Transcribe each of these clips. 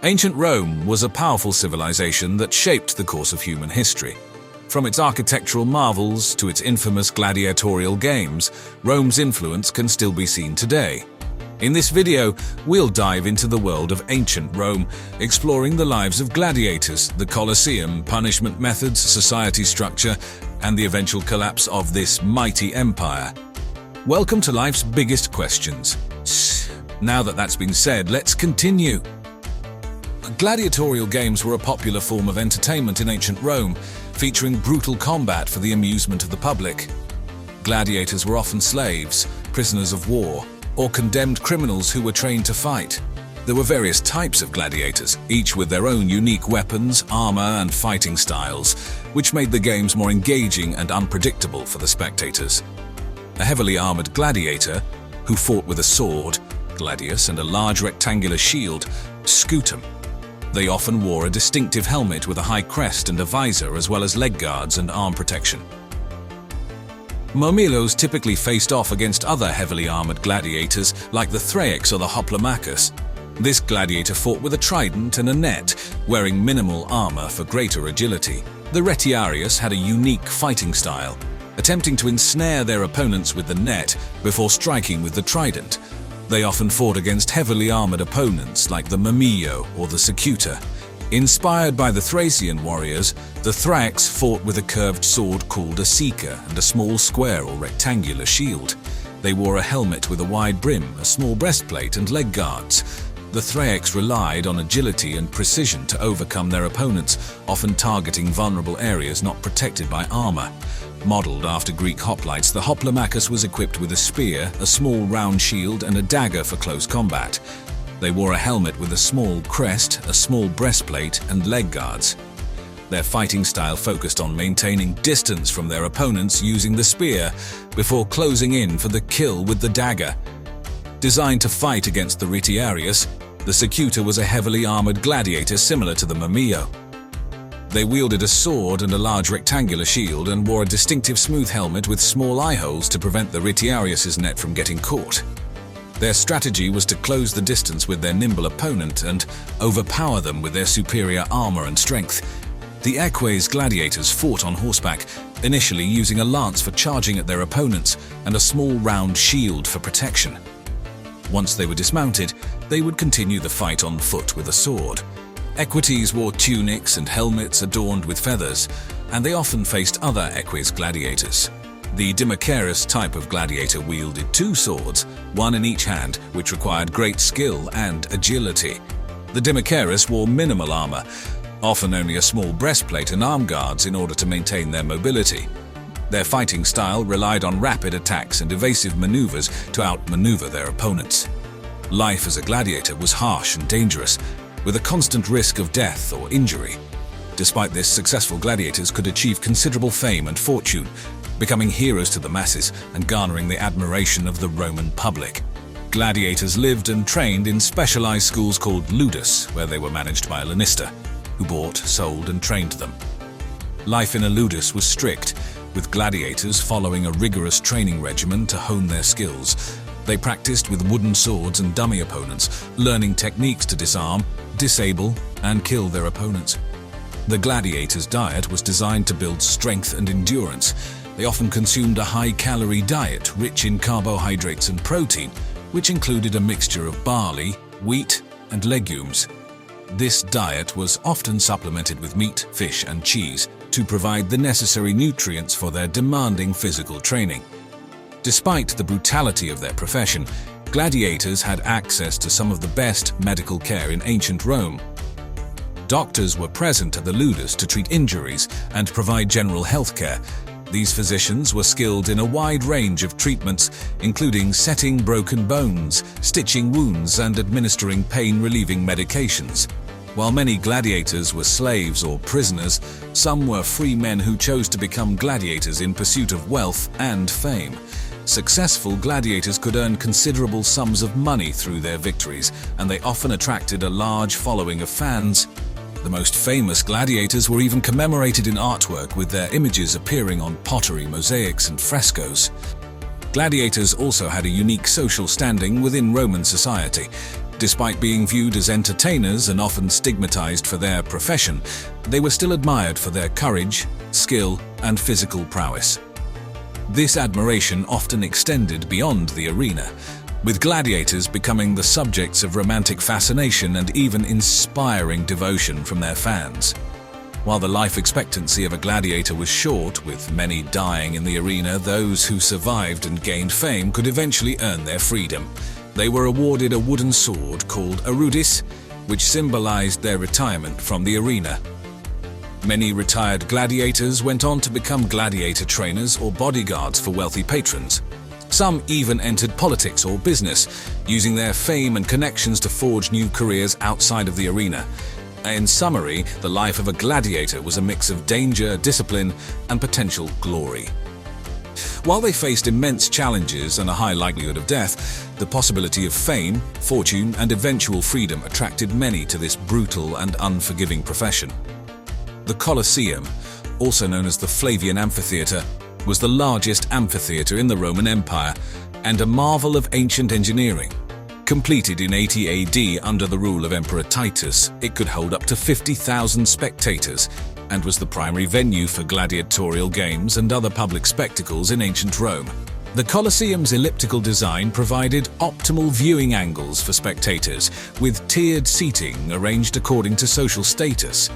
Ancient Rome was a powerful civilization that shaped the course of human history. From its architectural marvels to its infamous gladiatorial games, Rome's influence can still be seen today. In this video, we'll dive into the world of ancient Rome, exploring the lives of gladiators, the Coliseum, punishment methods, society structure, and the eventual collapse of this mighty empire. Welcome to Life's Biggest Questions. Now that that's been said, let's continue. Gladiatorial games were a popular form of entertainment in ancient Rome, featuring brutal combat for the amusement of the public. Gladiators were often slaves, prisoners of war, or condemned criminals who were trained to fight. There were various types of gladiators, each with their own unique weapons, armor, and fighting styles, which made the games more engaging and unpredictable for the spectators. A heavily armored gladiator, who fought with a sword, gladius, and a large rectangular shield, scutum. They often wore a distinctive helmet with a high crest and a visor, as well as leg guards and arm protection. Murmillos typically faced off against other heavily armored gladiators like the Thraics or the Hoplomachus. This gladiator fought with a trident and a net, wearing minimal armor for greater agility. The Retiarius had a unique fighting style, attempting to ensnare their opponents with the net before striking with the trident. They often fought against heavily armored opponents like the Murmillo or the Secutor. Inspired by the Thracian warriors, the Thrax fought with a curved sword called a Sika and a small square or rectangular shield. They wore a helmet with a wide brim, a small breastplate, and leg guards. The Thrax relied on agility and precision to overcome their opponents, often targeting vulnerable areas not protected by armor. Modeled after Greek hoplites, the Hoplomachus was equipped with a spear, a small round shield, and a dagger for close combat. They wore a helmet with a small crest, a small breastplate, and leg guards. Their fighting style focused on maintaining distance from their opponents using the spear before closing in for the kill with the dagger. Designed to fight against the Retiarius, the Secutor was a heavily armored gladiator similar to the Murmillo. They wielded a sword and a large rectangular shield and wore a distinctive smooth helmet with small eye holes to prevent the Retiarius's net from getting caught. Their strategy was to close the distance with their nimble opponent and overpower them with their superior armor and strength. The Eques gladiators fought on horseback, initially using a lance for charging at their opponents and a small round shield for protection. Once they were dismounted, they would continue the fight on foot with a sword. Equites wore tunics and helmets adorned with feathers, and they often faced other Eques gladiators. The Dimachurus type of gladiator wielded two swords, one in each hand, which required great skill and agility. The Dimachurus wore minimal armor, often only a small breastplate and arm guards in order to maintain their mobility. Their fighting style relied on rapid attacks and evasive maneuvers to outmaneuver their opponents. Life as a gladiator was harsh and dangerous, with a constant risk of death or injury. Despite this, successful gladiators could achieve considerable fame and fortune, becoming heroes to the masses and garnering the admiration of the Roman public. Gladiators lived and trained in specialized schools called ludus, where they were managed by a lanista, who bought, sold, and trained them. Life in a ludus was strict, with gladiators following a rigorous training regimen to hone their skills. They practiced with wooden swords and dummy opponents, learning techniques to disarm, disable, and kill their opponents. The gladiators' diet was designed to build strength and endurance. They often consumed a high-calorie diet rich in carbohydrates and protein, which included a mixture of barley, wheat, and legumes. This diet was often supplemented with meat, fish, and cheese to provide the necessary nutrients for their demanding physical training. Despite the brutality of their profession, gladiators had access to some of the best medical care in ancient Rome. Doctors were present at the ludus to treat injuries and provide general health care. These physicians were skilled in a wide range of treatments, including setting broken bones, stitching wounds, and administering pain-relieving medications. While many gladiators were slaves or prisoners, some were free men who chose to become gladiators in pursuit of wealth and fame. Successful gladiators could earn considerable sums of money through their victories, and they often attracted a large following of fans. The most famous gladiators were even commemorated in artwork, with their images appearing on pottery, mosaics, and frescoes. Gladiators also had a unique social standing within Roman society. Despite being viewed as entertainers and often stigmatized for their profession, they were still admired for their courage, skill, and physical prowess. This admiration often extended beyond the arena, with gladiators becoming the subjects of romantic fascination and even inspiring devotion from their fans. While the life expectancy of a gladiator was short, with many dying in the arena, those who survived and gained fame could eventually earn their freedom. They were awarded a wooden sword called a rudis, which symbolized their retirement from the arena. Many retired gladiators went on to become gladiator trainers or bodyguards for wealthy patrons. Some even entered politics or business, using their fame and connections to forge new careers outside of the arena. In summary, the life of a gladiator was a mix of danger, discipline, and potential glory. While they faced immense challenges and a high likelihood of death, the possibility of fame, fortune, and eventual freedom attracted many to this brutal and unforgiving profession. The Coliseum, also known as the Flavian Amphitheatre, was the largest amphitheatre in the Roman Empire and a marvel of ancient engineering. Completed in 80 AD under the rule of Emperor Titus, it could hold up to 50,000 spectators and was the primary venue for gladiatorial games and other public spectacles in ancient Rome. The Colosseum's elliptical design provided optimal viewing angles for spectators, with tiered seating arranged according to social status.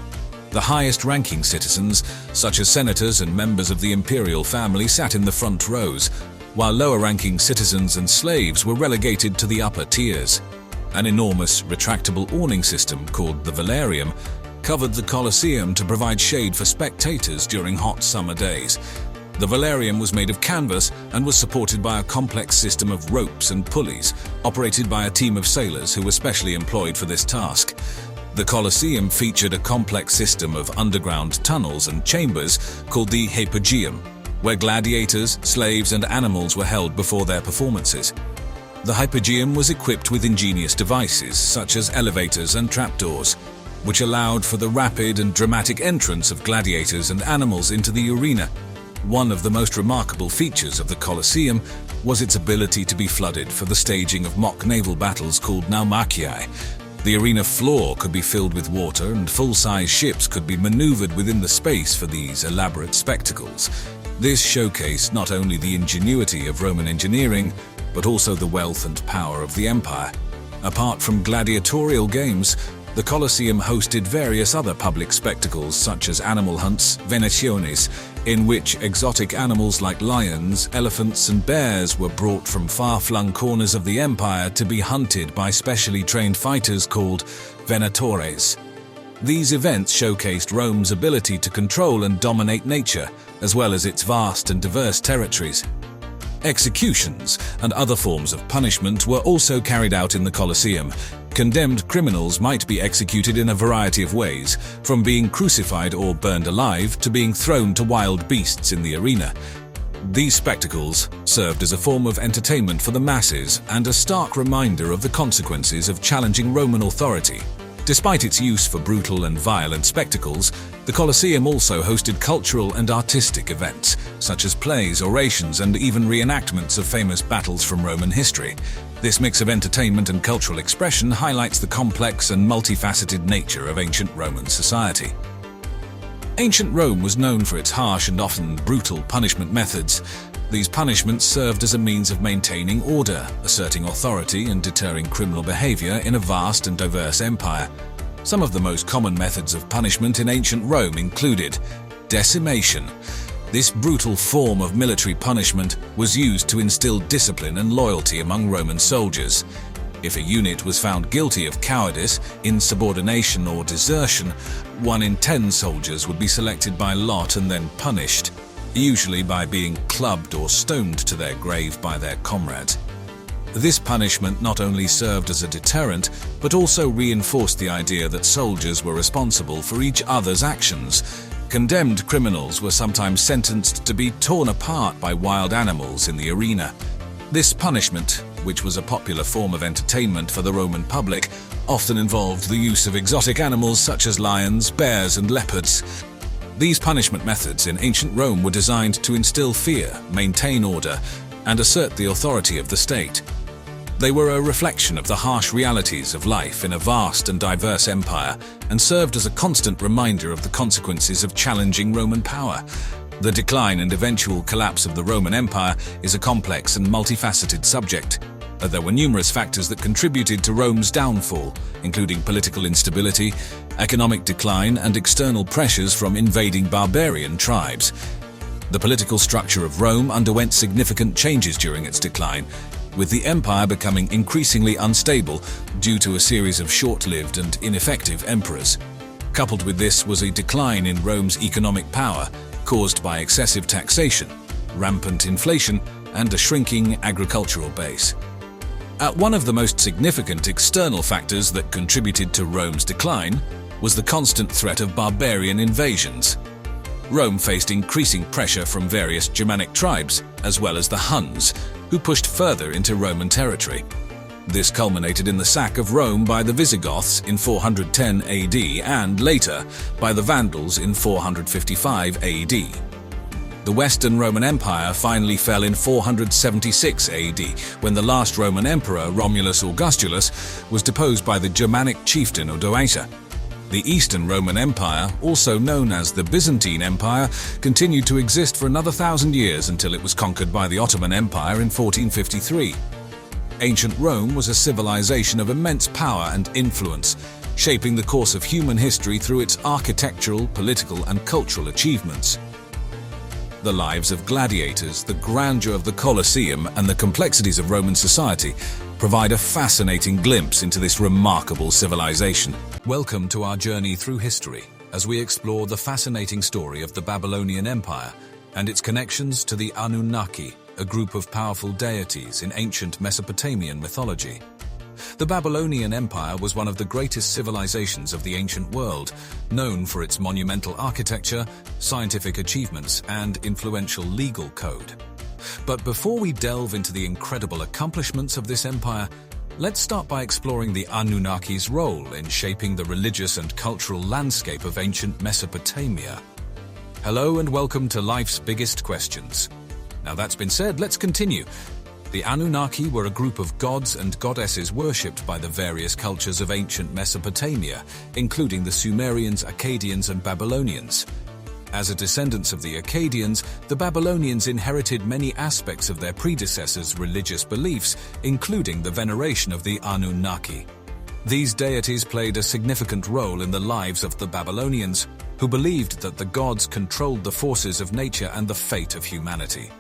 The highest-ranking citizens, such as senators and members of the imperial family, sat in the front rows, while lower-ranking citizens and slaves were relegated to the upper tiers. An enormous retractable awning system called the velarium covered the Colosseum to provide shade for spectators during hot summer days. The velarium was made of canvas and was supported by a complex system of ropes and pulleys, operated by a team of sailors who were specially employed for this task. The Colosseum featured a complex system of underground tunnels and chambers called the Hypogeum, where gladiators, slaves, and animals were held before their performances. The Hypogeum was equipped with ingenious devices such as elevators and trapdoors, which allowed for the rapid and dramatic entrance of gladiators and animals into the arena. One of the most remarkable features of the Colosseum was its ability to be flooded for the staging of mock naval battles called naumachiae. The arena floor could be filled with water, and full-size ships could be maneuvered within the space for these elaborate spectacles. This showcased not only the ingenuity of Roman engineering, but also the wealth and power of the empire. Apart from gladiatorial games, the Colosseum hosted various other public spectacles such as animal hunts, venationes, in which exotic animals like lions, elephants, and bears were brought from far-flung corners of the empire to be hunted by specially trained fighters called venatores. These events showcased Rome's ability to control and dominate nature, as well as its vast and diverse territories. Executions and other forms of punishment were also carried out in the Colosseum. Condemned criminals might be executed in a variety of ways, from being crucified or burned alive to being thrown to wild beasts in the arena. These spectacles served as a form of entertainment for the masses and a stark reminder of the consequences of challenging Roman authority. Despite its use for brutal and violent spectacles, the Colosseum also hosted cultural and artistic events, such as plays, orations, and even reenactments of famous battles from Roman history. This mix of entertainment and cultural expression highlights the complex and multifaceted nature of ancient Roman society. Ancient Rome was known for its harsh and often brutal punishment methods. These punishments served as a means of maintaining order, asserting authority, and deterring criminal behavior in a vast and diverse empire. Some of the most common methods of punishment in ancient Rome included decimation. This brutal form of military punishment was used to instill discipline and loyalty among Roman soldiers. If a unit was found guilty of cowardice, insubordination, or desertion, 1 in 10 soldiers would be selected by lot and then punished, usually by being clubbed or stoned to their grave by their comrades. This punishment not only served as a deterrent, but also reinforced the idea that soldiers were responsible for each other's actions. Condemned criminals were sometimes sentenced to be torn apart by wild animals in the arena. This punishment, which was a popular form of entertainment for the Roman public, often involved the use of exotic animals such as lions, bears, and leopards. These punishment methods in ancient Rome were designed to instill fear, maintain order, and assert the authority of the state. They were a reflection of the harsh realities of life in a vast and diverse empire and served as a constant reminder of the consequences of challenging Roman power. The decline and eventual collapse of the Roman Empire is a complex and multifaceted subject. There were numerous factors that contributed to Rome's downfall, including political instability, economic decline, and external pressures from invading barbarian tribes. The political structure of Rome underwent significant changes during its decline, with the empire becoming increasingly unstable due to a series of short-lived and ineffective emperors. Coupled with this was a decline in Rome's economic power, caused by excessive taxation, rampant inflation, and a shrinking agricultural base. One of the most significant external factors that contributed to Rome's decline was the constant threat of barbarian invasions. Rome faced increasing pressure from various Germanic tribes, as well as the Huns, who pushed further into Roman territory. This culminated in the sack of Rome by the Visigoths in 410 AD and later by the Vandals in 455 AD. The Western Roman Empire finally fell in 476 AD, when the last Roman emperor, Romulus Augustulus, was deposed by the Germanic chieftain Odoacer. The Eastern Roman Empire, also known as the Byzantine Empire, continued to exist for another 1,000 years until it was conquered by the Ottoman Empire in 1453. Ancient Rome was a civilization of immense power and influence, shaping the course of human history through its architectural, political, and cultural achievements. The lives of gladiators, the grandeur of the Coliseum, and the complexities of Roman society provide a fascinating glimpse into this remarkable civilization. Welcome to our journey through history, as we explore the fascinating story of the Babylonian Empire and its connections to the Anunnaki, a group of powerful deities in ancient Mesopotamian mythology. The Babylonian Empire was one of the greatest civilizations of the ancient world, known for its monumental architecture, scientific achievements, and influential legal code. But before we delve into the incredible accomplishments of this empire, let's start by exploring the Anunnaki's role in shaping the religious and cultural landscape of ancient Mesopotamia. Hello and welcome to Life's Biggest Questions. Now that's been said, let's continue. The Anunnaki were a group of gods and goddesses worshipped by the various cultures of ancient Mesopotamia, including the Sumerians, Akkadians, and Babylonians. As a descendant of the Akkadians, the Babylonians inherited many aspects of their predecessors' religious beliefs, including the veneration of the Anunnaki. These deities played a significant role in the lives of the Babylonians, who believed that the gods controlled the forces of nature and the fate of humanity.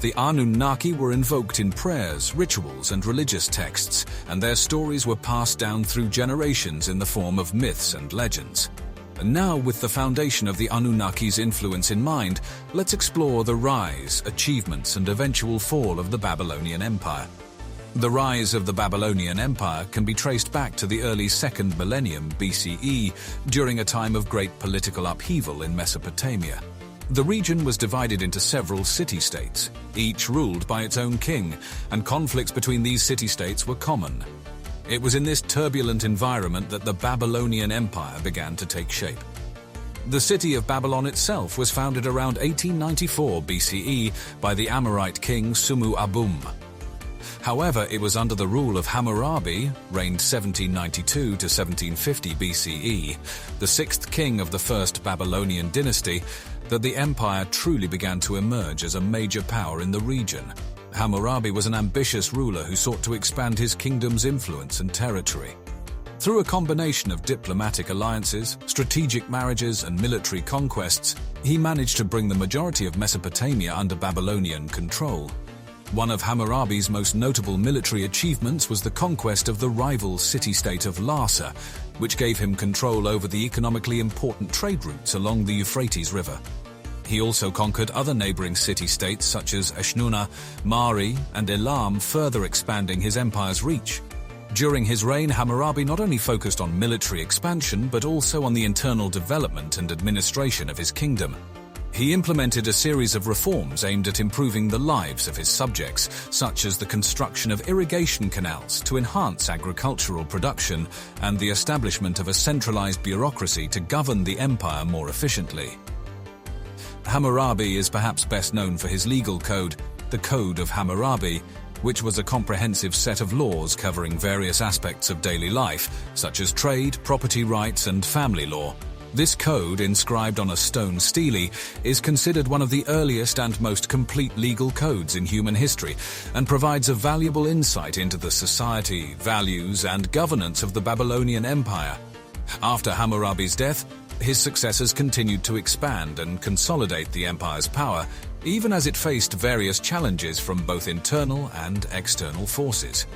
The Anunnaki were invoked in prayers, rituals, and religious texts, and their stories were passed down through generations in the form of myths and legends. And now, with the foundation of the Anunnaki's influence in mind, let's explore the rise, achievements, and eventual fall of the Babylonian Empire. The rise of the Babylonian Empire can be traced back to the early 2nd millennium BCE, during a time of great political upheaval in Mesopotamia. The region was divided into several city-states, each ruled by its own king, and conflicts between these city-states were common. It was in this turbulent environment that the Babylonian Empire began to take shape. The city of Babylon itself was founded around 1894 BCE by the Amorite king Sumu-Abum. However, it was under the rule of Hammurabi, reigned 1792 to 1750 BCE, the sixth king of the first Babylonian dynasty, that the empire truly began to emerge as a major power in the region. Hammurabi was an ambitious ruler who sought to expand his kingdom's influence and territory. Through a combination of diplomatic alliances, strategic marriages, and military conquests, he managed to bring the majority of Mesopotamia under Babylonian control. One of Hammurabi's most notable military achievements was the conquest of the rival city-state of Larsa, which gave him control over the economically important trade routes along the Euphrates River. He also conquered other neighboring city-states such as Eshnunna, Mari, and Elam, further expanding his empire's reach. During his reign, Hammurabi not only focused on military expansion, but also on the internal development and administration of his kingdom. He implemented a series of reforms aimed at improving the lives of his subjects, such as the construction of irrigation canals to enhance agricultural production and the establishment of a centralized bureaucracy to govern the empire more efficiently. Hammurabi is perhaps best known for his legal code, the Code of Hammurabi, which was a comprehensive set of laws covering various aspects of daily life, such as trade, property rights, and family law. This code, inscribed on a stone stele, is considered one of the earliest and most complete legal codes in human history, and provides a valuable insight into the society, values, and governance of the Babylonian Empire. After Hammurabi's death, his successors continued to expand and consolidate the empire's power, even as it faced various challenges from both internal and external forces.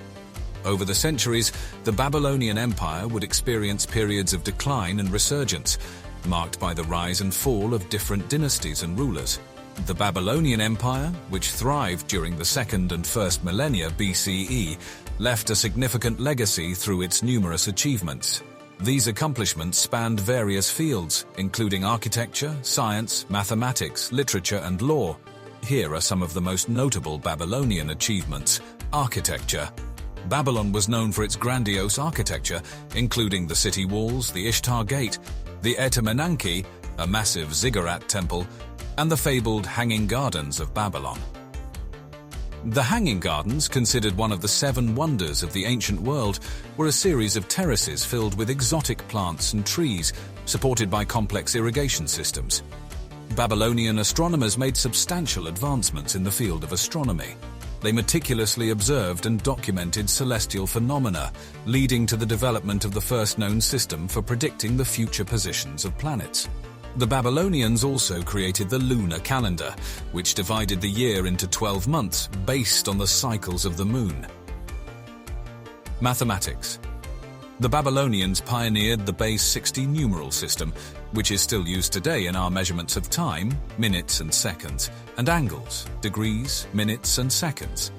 Over the centuries, the Babylonian Empire would experience periods of decline and resurgence, marked by the rise and fall of different dynasties and rulers. The Babylonian Empire, which thrived during the 2nd and 1st millennia BCE, left a significant legacy through its numerous achievements. These accomplishments spanned various fields, including architecture, science, mathematics, literature, and law. Here are some of the most notable Babylonian achievements. Architecture. Babylon was known for its grandiose architecture, including the city walls, the Ishtar Gate, the Etemenanki, a massive ziggurat temple, and the fabled Hanging Gardens of Babylon. The Hanging Gardens, considered one of the 7 wonders of the ancient world, were a series of terraces filled with exotic plants and trees, supported by complex irrigation systems. Babylonian astronomers made substantial advancements in the field of astronomy. They meticulously observed and documented celestial phenomena, leading to the development of the first known system for predicting the future positions of planets. The Babylonians also created the lunar calendar, which divided the year into 12 months based on the cycles of the moon. Mathematics. The Babylonians pioneered the base 60 numeral system, which is still used today in our measurements of time, minutes and seconds, and angles, degrees, minutes and seconds.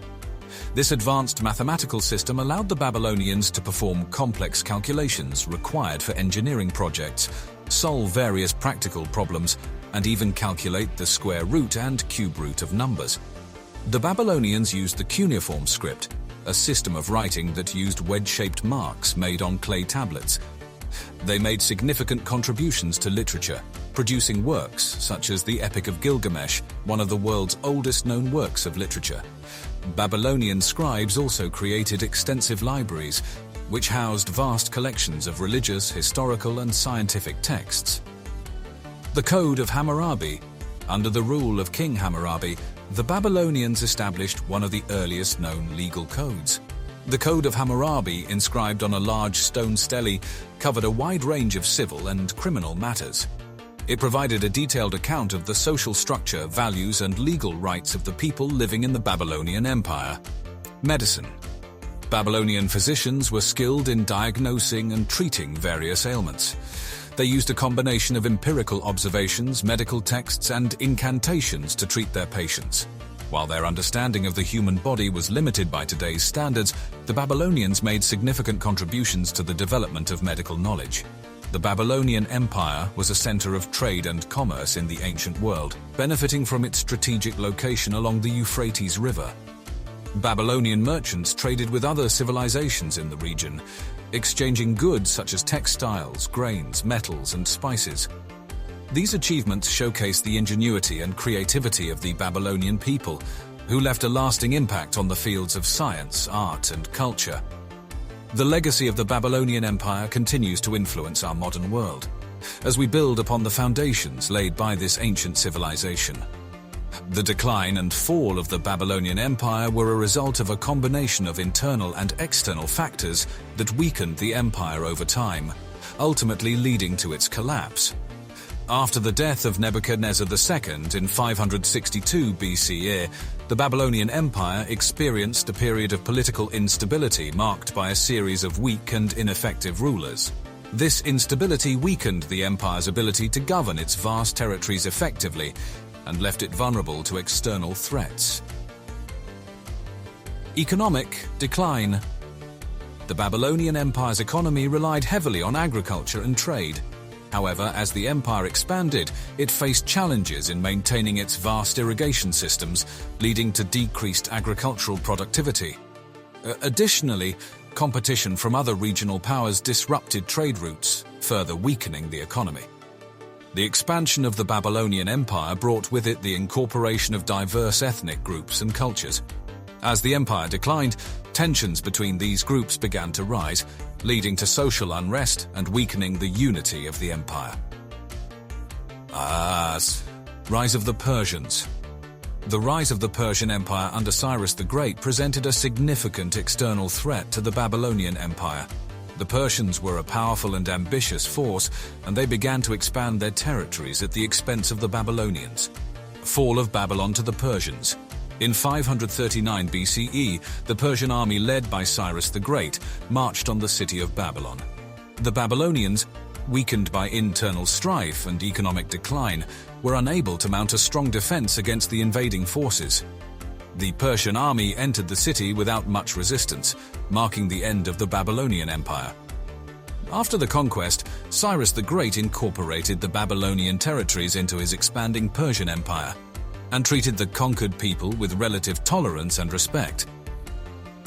This advanced mathematical system allowed the Babylonians to perform complex calculations required for engineering projects, solve various practical problems, and even calculate the square root and cube root of numbers. The Babylonians used the cuneiform script, a system of writing that used wedge-shaped marks made on clay tablets. They made significant contributions to literature, producing works such as the Epic of Gilgamesh, one of the world's oldest known works of literature. Babylonian scribes also created extensive libraries, which housed vast collections of religious, historical, and scientific texts. The Code of Hammurabi. Under the rule of King Hammurabi, the Babylonians established one of the earliest known legal codes. The Code of Hammurabi, inscribed on a large stone stele, covered a wide range of civil and criminal matters. It provided a detailed account of the social structure, values, and legal rights of the people living in the Babylonian Empire. Medicine. Babylonian physicians were skilled in diagnosing and treating various ailments. They used a combination of empirical observations, medical texts, and incantations to treat their patients. While their understanding of the human body was limited by today's standards, the Babylonians made significant contributions to the development of medical knowledge. The Babylonian Empire was a center of trade and commerce in the ancient world, benefiting from its strategic location along the Euphrates River. Babylonian merchants traded with other civilizations in the region, exchanging goods such as textiles, grains, metals, and spices. These achievements showcase the ingenuity and creativity of the Babylonian people, who left a lasting impact on the fields of science, art, and culture. The legacy of the Babylonian Empire continues to influence our modern world, as we build upon the foundations laid by this ancient civilization. The decline and fall of the Babylonian Empire were a result of a combination of internal and external factors that weakened the empire over time, ultimately leading to its collapse. After the death of Nebuchadnezzar II in 562 BCE, the Babylonian Empire experienced a period of political instability marked by a series of weak and ineffective rulers. This instability weakened the empire's ability to govern its vast territories effectively and left it vulnerable to external threats. Economic decline. The Babylonian Empire's economy relied heavily on agriculture and trade. However, as the empire expanded, it faced challenges in maintaining its vast irrigation systems, leading to decreased agricultural productivity. Additionally, competition from other regional powers disrupted trade routes, further weakening the economy. The expansion of the Babylonian Empire brought with it the incorporation of diverse ethnic groups and cultures. As the empire declined, tensions between these groups began to rise, leading to social unrest and weakening the unity of the empire. Rise of the Persians. The rise of the Persian Empire under Cyrus the Great presented a significant external threat to the Babylonian Empire. The Persians were a powerful and ambitious force, and they began to expand their territories at the expense of the Babylonians. Fall of Babylon to the Persians. In 539 BCE, the Persian army led by Cyrus the Great marched on the city of Babylon. The Babylonians, weakened by internal strife and economic decline, were unable to mount a strong defense against the invading forces. The Persian army entered the city without much resistance, marking the end of the Babylonian Empire. After the conquest, Cyrus the Great incorporated the Babylonian territories into his expanding Persian Empire and treated the conquered people with relative tolerance and respect.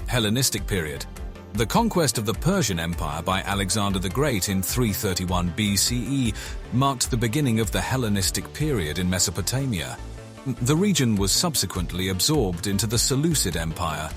Hellenistic period. The conquest of the Persian Empire by Alexander the Great in 331 BCE marked the beginning of the Hellenistic period in Mesopotamia. The region was subsequently absorbed into the Seleucid Empire,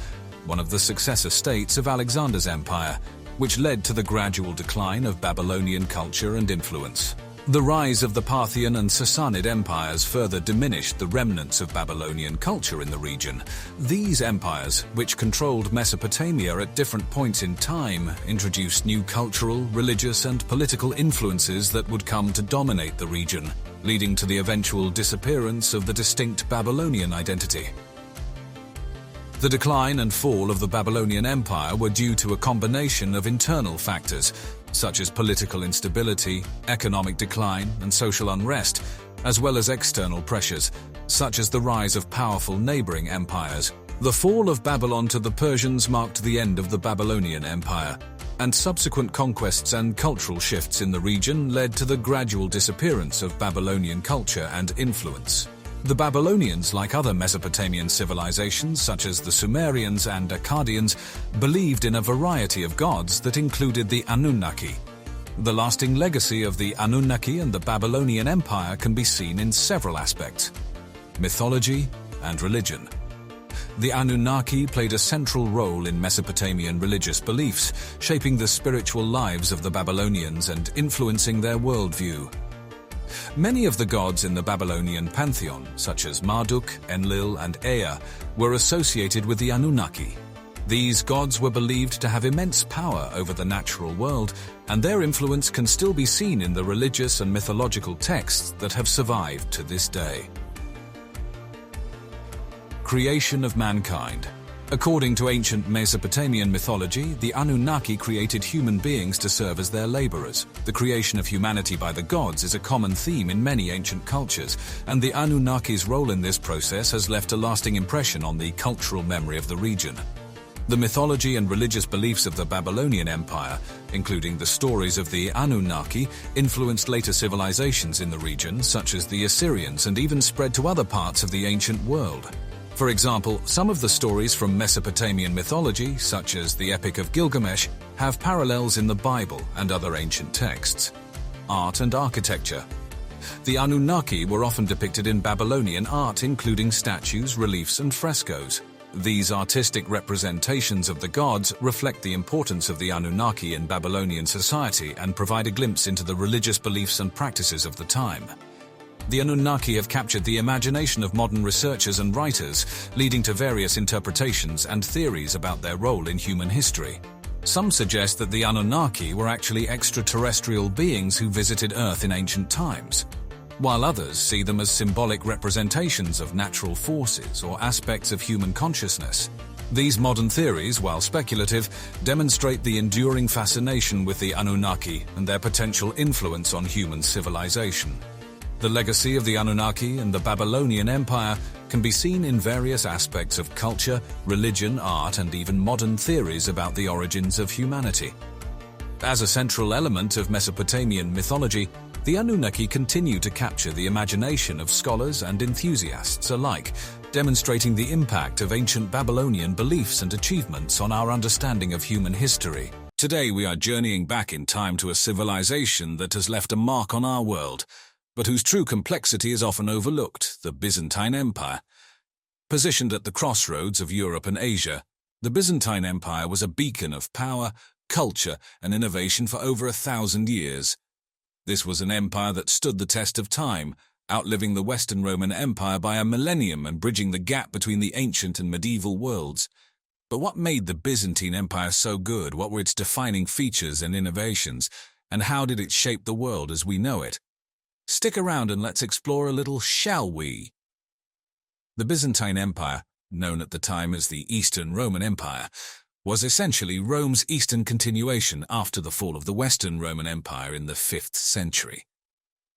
one of the successor states of Alexander's empire, which led to the gradual decline of Babylonian culture and influence. The rise of the Parthian and Sassanid empires further diminished the remnants of Babylonian culture in the region. These empires, which controlled Mesopotamia at different points in time, introduced new cultural, religious, and political influences that would come to dominate the region, leading to the eventual disappearance of the distinct Babylonian identity. The decline and fall of the Babylonian Empire were due to a combination of internal factors, such as political instability, economic decline, and social unrest, as well as external pressures, such as the rise of powerful neighboring empires. The fall of Babylon to the Persians marked the end of the Babylonian Empire, and subsequent conquests and cultural shifts in the region led to the gradual disappearance of Babylonian culture and influence. The Babylonians, like other Mesopotamian civilizations such as the Sumerians and Akkadians, believed in a variety of gods that included the Anunnaki. The lasting legacy of the Anunnaki and the Babylonian Empire can be seen in several aspects: mythology and religion. The Anunnaki played a central role in Mesopotamian religious beliefs, shaping the spiritual lives of the Babylonians and influencing their worldview. Many of the gods in the Babylonian pantheon, such as Marduk, Enlil, and Ea, were associated with the Anunnaki. These gods were believed to have immense power over the natural world, and their influence can still be seen in the religious and mythological texts that have survived to this day. Creation of mankind. According to ancient Mesopotamian mythology, the Anunnaki created human beings to serve as their laborers. The creation of humanity by the gods is a common theme in many ancient cultures, and the Anunnaki's role in this process has left a lasting impression on the cultural memory of the region. The mythology and religious beliefs of the Babylonian Empire, including the stories of the Anunnaki, influenced later civilizations in the region, such as the Assyrians, and even spread to other parts of the ancient world. For example, some of the stories from Mesopotamian mythology, such as the Epic of Gilgamesh, have parallels in the Bible and other ancient texts. Art and architecture. The Anunnaki were often depicted in Babylonian art, including statues, reliefs, and frescoes. These artistic representations of the gods reflect the importance of the Anunnaki in Babylonian society and provide a glimpse into the religious beliefs and practices of the time. The Anunnaki have captured the imagination of modern researchers and writers, leading to various interpretations and theories about their role in human history. Some suggest that the Anunnaki were actually extraterrestrial beings who visited Earth in ancient times, while others see them as symbolic representations of natural forces or aspects of human consciousness. These modern theories, while speculative, demonstrate the enduring fascination with the Anunnaki and their potential influence on human civilization. The legacy of the Anunnaki and the Babylonian Empire can be seen in various aspects of culture, religion, art, and even modern theories about the origins of humanity. As a central element of Mesopotamian mythology, the Anunnaki continue to capture the imagination of scholars and enthusiasts alike, demonstrating the impact of ancient Babylonian beliefs and achievements on our understanding of human history. Today we are journeying back in time to a civilization that has left a mark on our world, but whose true complexity is often overlooked: the Byzantine Empire. Positioned at the crossroads of Europe and Asia, the Byzantine Empire was a beacon of power, culture, and innovation for over 1,000 years. This was an empire that stood the test of time, outliving the Western Roman Empire by a millennium and bridging the gap between the ancient and medieval worlds. But what made the Byzantine Empire so good? What were its defining features and innovations? And how did it shape the world as we know it? Stick around and let's explore a little, shall we? The Byzantine Empire, known at the time as the Eastern Roman Empire, was essentially Rome's eastern continuation after the fall of the Western Roman Empire in the 5th century.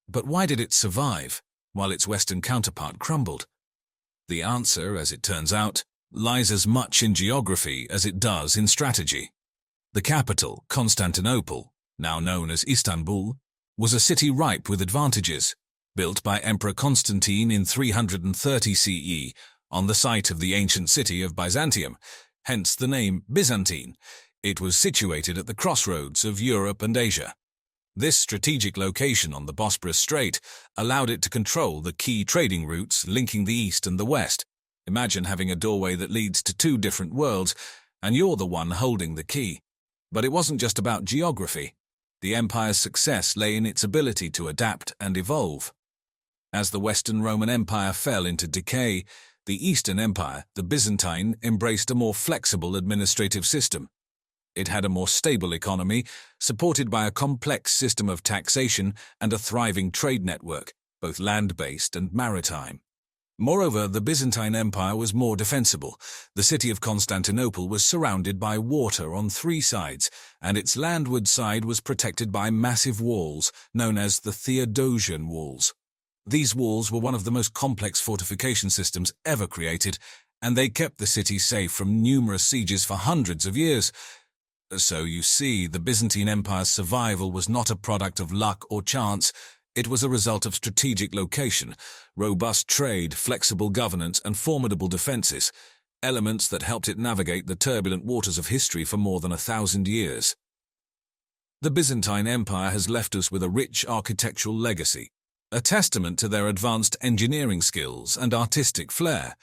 But why did it survive, while its Western counterpart crumbled? The answer, as it turns out, lies as much in geography as it does in strategy. The capital, Constantinople, now known as Istanbul, was a city ripe with advantages, built by Emperor Constantine in 330 CE on the site of the ancient city of Byzantium, hence the name Byzantine. It was situated at the crossroads of Europe and Asia. This strategic location on the Bosporus Strait allowed it to control the key trading routes linking the East and the West. Imagine having a doorway that leads to two different worlds, and you're the one holding the key. But it wasn't just about geography. The empire's success lay in its ability to adapt and evolve. As the Western Roman Empire fell into decay, the Eastern Empire, the Byzantine, embraced a more flexible administrative system. It had a more stable economy, supported by a complex system of taxation and a thriving trade network, both land-based and maritime. Moreover, the Byzantine Empire was more defensible. The city of Constantinople was surrounded by water on 3 sides, and its landward side was protected by massive walls, known as the Theodosian Walls. These walls were one of the most complex fortification systems ever created, and they kept the city safe from numerous sieges for hundreds of years. So you see, the Byzantine Empire's survival was not a product of luck or chance. It was a result of strategic location, robust trade, flexible governance, and formidable defenses, elements that helped it navigate the turbulent waters of history for more than 1,000 years. The Byzantine Empire has left us with a rich architectural legacy, a testament to their advanced engineering skills and artistic flair.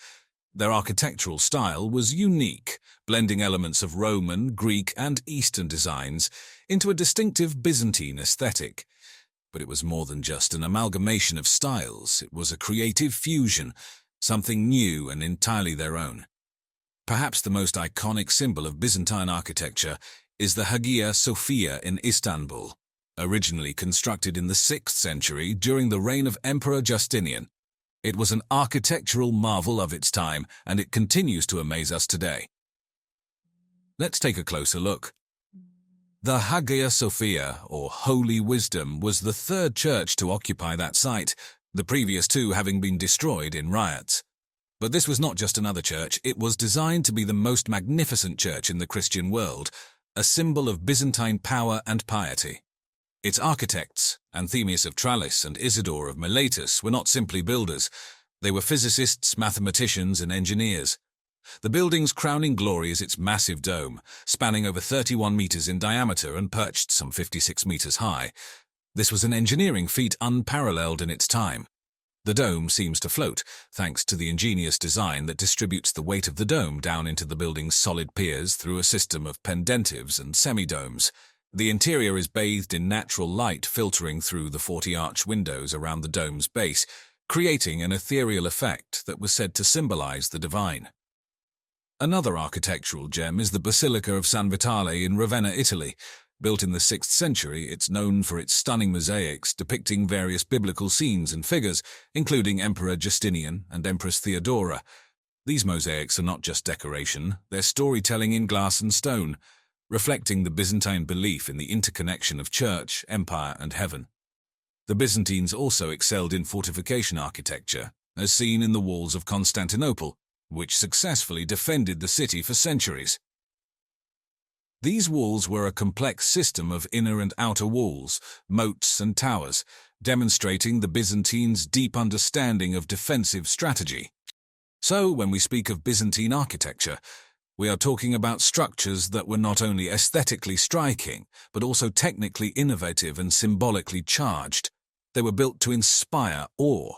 Their architectural style was unique, blending elements of Roman, Greek, and Eastern designs into a distinctive Byzantine aesthetic. But it was more than just an amalgamation of styles. It was a creative fusion, something new and entirely their own. Perhaps the most iconic symbol of Byzantine architecture is the Hagia Sophia in Istanbul, originally constructed in the 6th century during the reign of Emperor Justinian. It was an architectural marvel of its time, and it continues to amaze us today. Let's take a closer look. The Hagia Sophia, or Holy Wisdom, was the 3rd church to occupy that site, the previous 2 having been destroyed in riots. But this was not just another church. It was designed to be the most magnificent church in the Christian world, a symbol of Byzantine power and piety. Its architects, Anthemius of Tralles and Isidore of Miletus, were not simply builders. They were physicists, mathematicians, and engineers. The building's crowning glory is its massive dome, spanning over 31 meters in diameter and perched some 56 meters high. This was an engineering feat unparalleled in its time. The dome seems to float, thanks to the ingenious design that distributes the weight of the dome down into the building's solid piers through a system of pendentives and semi-domes. The interior is bathed in natural light filtering through the 40-arch windows around the dome's base, creating an ethereal effect that was said to symbolize the divine. Another architectural gem is the Basilica of San Vitale in Ravenna, Italy. Built in the 6th century, it's known for its stunning mosaics depicting various biblical scenes and figures, including Emperor Justinian and Empress Theodora. These mosaics are not just decoration, they're storytelling in glass and stone, reflecting the Byzantine belief in the interconnection of church, empire, and heaven. The Byzantines also excelled in fortification architecture, as seen in the walls of Constantinople, which successfully defended the city for centuries. These walls were a complex system of inner and outer walls, moats and towers, demonstrating the Byzantines' deep understanding of defensive strategy. So, when we speak of Byzantine architecture, we are talking about structures that were not only aesthetically striking, but also technically innovative and symbolically charged. They were built to inspire awe,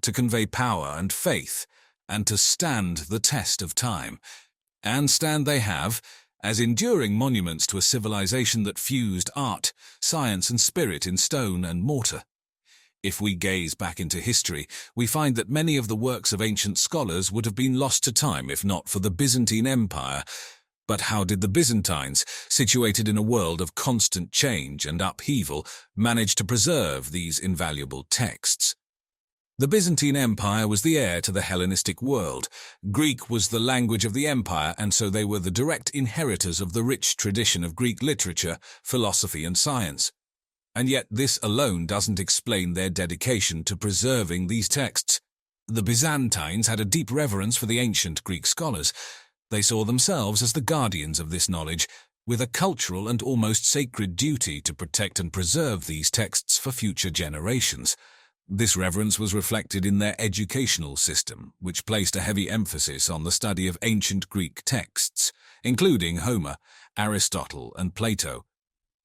to convey power and faith, and to stand the test of time. And stand they have, as enduring monuments to a civilization that fused art, science and spirit in stone and mortar. If we gaze back into history, we find that many of the works of ancient scholars would have been lost to time if not for the Byzantine Empire. But how did the Byzantines, situated in a world of constant change and upheaval, manage to preserve these invaluable texts? The Byzantine Empire was the heir to the Hellenistic world. Greek was the language of the empire, and so they were the direct inheritors of the rich tradition of Greek literature, philosophy and science. And yet this alone doesn't explain their dedication to preserving these texts. The Byzantines had a deep reverence for the ancient Greek scholars. They saw themselves as the guardians of this knowledge, with a cultural and almost sacred duty to protect and preserve these texts for future generations. This reverence was reflected in their educational system, which placed a heavy emphasis on the study of ancient Greek texts, including Homer, Aristotle, and Plato.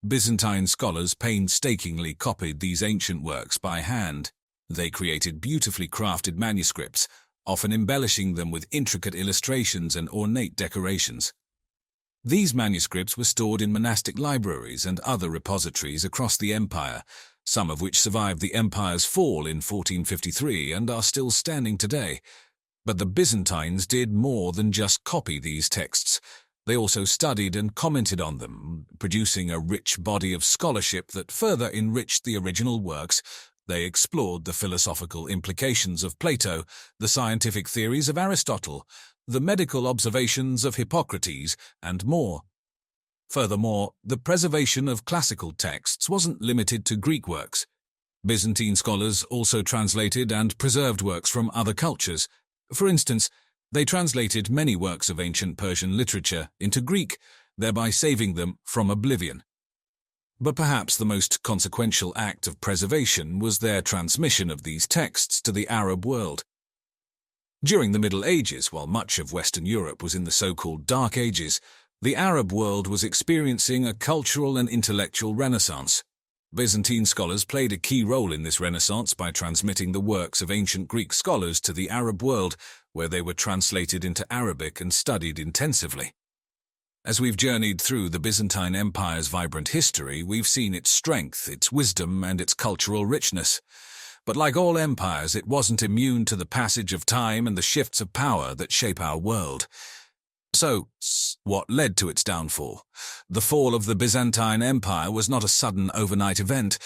Byzantine scholars painstakingly copied these ancient works by hand. They created beautifully crafted manuscripts, often embellishing them with intricate illustrations and ornate decorations. These manuscripts were stored in monastic libraries and other repositories across the empire, some of which survived the empire's fall in 1453 and are still standing today. But the Byzantines did more than just copy these texts. They also studied and commented on them, producing a rich body of scholarship that further enriched the original works. They explored the philosophical implications of Plato, the scientific theories of Aristotle, the medical observations of Hippocrates, and more. Furthermore, the preservation of classical texts wasn't limited to Greek works. Byzantine scholars also translated and preserved works from other cultures. For instance, they translated many works of ancient Persian literature into Greek, thereby saving them from oblivion. But perhaps the most consequential act of preservation was their transmission of these texts to the Arab world. During the Middle Ages, while much of Western Europe was in the so-called Dark Ages, the Arab world was experiencing a cultural and intellectual renaissance. Byzantine scholars played a key role in this renaissance by transmitting the works of ancient Greek scholars to the Arab world, where they were translated into Arabic and studied intensively. As we've journeyed through the Byzantine Empire's vibrant history, we've seen its strength, its wisdom, and its cultural richness. But like all empires, it wasn't immune to the passage of time and the shifts of power that shape our world. So, what led to its downfall? The fall of the Byzantine Empire was not a sudden overnight event.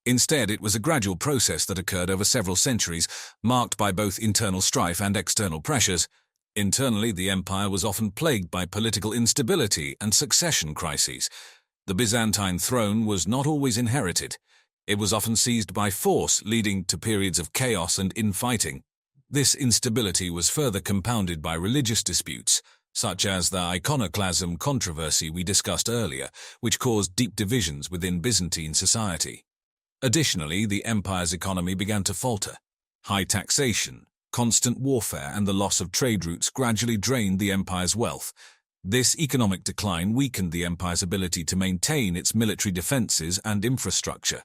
Instead, it was a gradual process that occurred over several centuries, marked by both internal strife and external pressures. Internally, the empire was often plagued by political instability and succession crises. The Byzantine throne was not always inherited. It was often seized by force, leading to periods of chaos and infighting. This instability was further compounded by religious disputes, such as the iconoclasm controversy we discussed earlier, which caused deep divisions within Byzantine society. Additionally, the empire's economy began to falter. High taxation, constant warfare, and the loss of trade routes gradually drained the empire's wealth. This economic decline weakened the empire's ability to maintain its military defenses and infrastructure.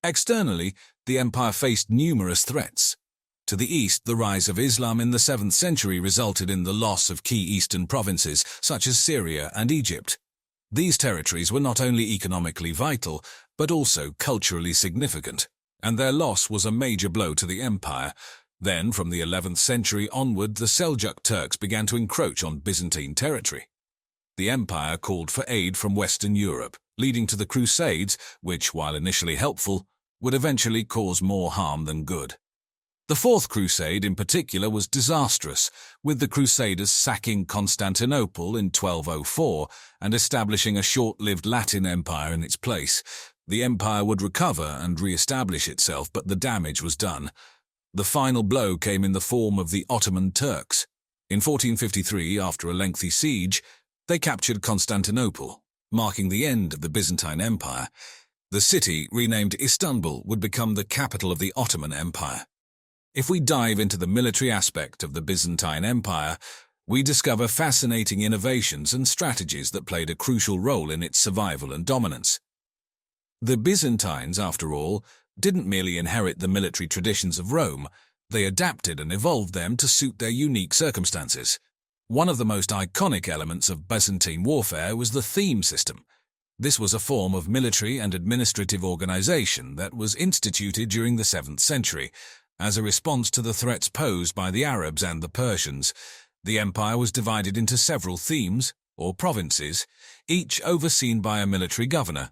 Externally, the empire faced numerous threats. To the east, the rise of Islam in the 7th century resulted in the loss of key eastern provinces, such as Syria and Egypt. These territories were not only economically vital, but also culturally significant, and their loss was a major blow to the empire. Then, from the 11th century onward, the Seljuk Turks began to encroach on Byzantine territory. The empire called for aid from Western Europe, leading to the Crusades, which, while initially helpful, would eventually cause more harm than good. The Fourth Crusade in particular was disastrous, with the Crusaders sacking Constantinople in 1204 and establishing a short-lived Latin empire in its place. The empire would recover and re-establish itself, but the damage was done. The final blow came in the form of the Ottoman Turks. In 1453, after a lengthy siege, they captured Constantinople, marking the end of the Byzantine Empire. The city, renamed Istanbul, would become the capital of the Ottoman Empire. If we dive into the military aspect of the Byzantine Empire, we discover fascinating innovations and strategies that played a crucial role in its survival and dominance. The Byzantines, after all, didn't merely inherit the military traditions of Rome, They adapted and evolved them to suit their unique circumstances. One of the most iconic elements of Byzantine warfare was the theme system. This was a form of military and administrative organization that was instituted during the 7th century, as a response to the threats posed by the Arabs and the Persians. The empire was divided into several themes, or provinces, each overseen by a military governor.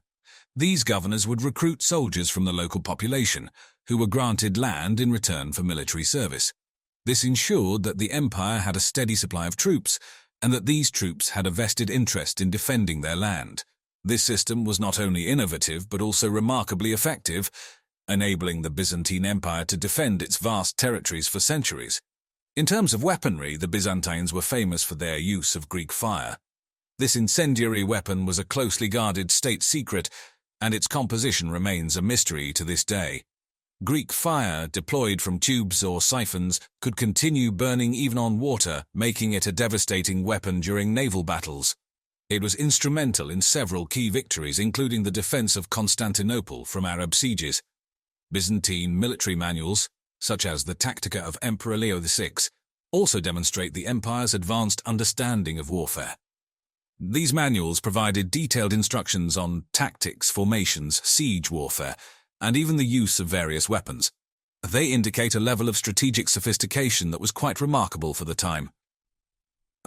These governors would recruit soldiers from the local population, who were granted land in return for military service. This ensured that the empire had a steady supply of troops, and that these troops had a vested interest in defending their land. This system was not only innovative but also remarkably effective, enabling the Byzantine Empire to defend its vast territories for centuries. In terms of weaponry, the Byzantines were famous for their use of Greek fire. This incendiary weapon was a closely guarded state secret, and its composition remains a mystery to this day. Greek fire, deployed from tubes or siphons, could continue burning even on water, making it a devastating weapon during naval battles. It was instrumental in several key victories, including the defense of Constantinople from Arab sieges. Byzantine military manuals, such as the Tactica of Emperor Leo VI, also demonstrate the empire's advanced understanding of warfare. These manuals provided detailed instructions on tactics, formations, siege warfare, and even the use of various weapons. They indicate a level of strategic sophistication that was quite remarkable for the time.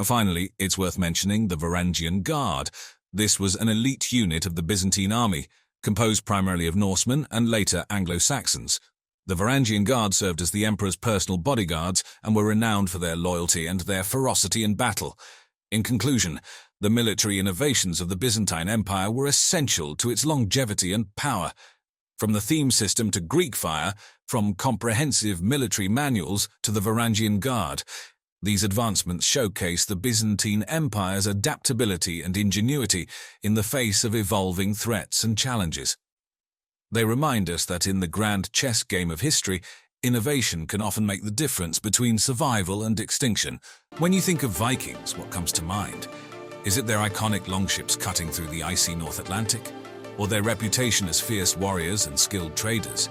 Finally, it's worth mentioning the Varangian Guard. This was an elite unit of the Byzantine army, composed primarily of Norsemen and later Anglo-Saxons. The Varangian Guard served as the emperor's personal bodyguards and were renowned for their loyalty and their ferocity in battle. In conclusion, the military innovations of the Byzantine Empire were essential to its longevity and power. From the theme system to Greek fire, from comprehensive military manuals to the Varangian Guard, these advancements showcase the Byzantine Empire's adaptability and ingenuity in the face of evolving threats and challenges. They remind us that in the grand chess game of history, innovation can often make the difference between survival and extinction. When you think of Vikings, what comes to mind? Is it their iconic longships cutting through the icy North Atlantic? Or their reputation as fierce warriors and skilled traders?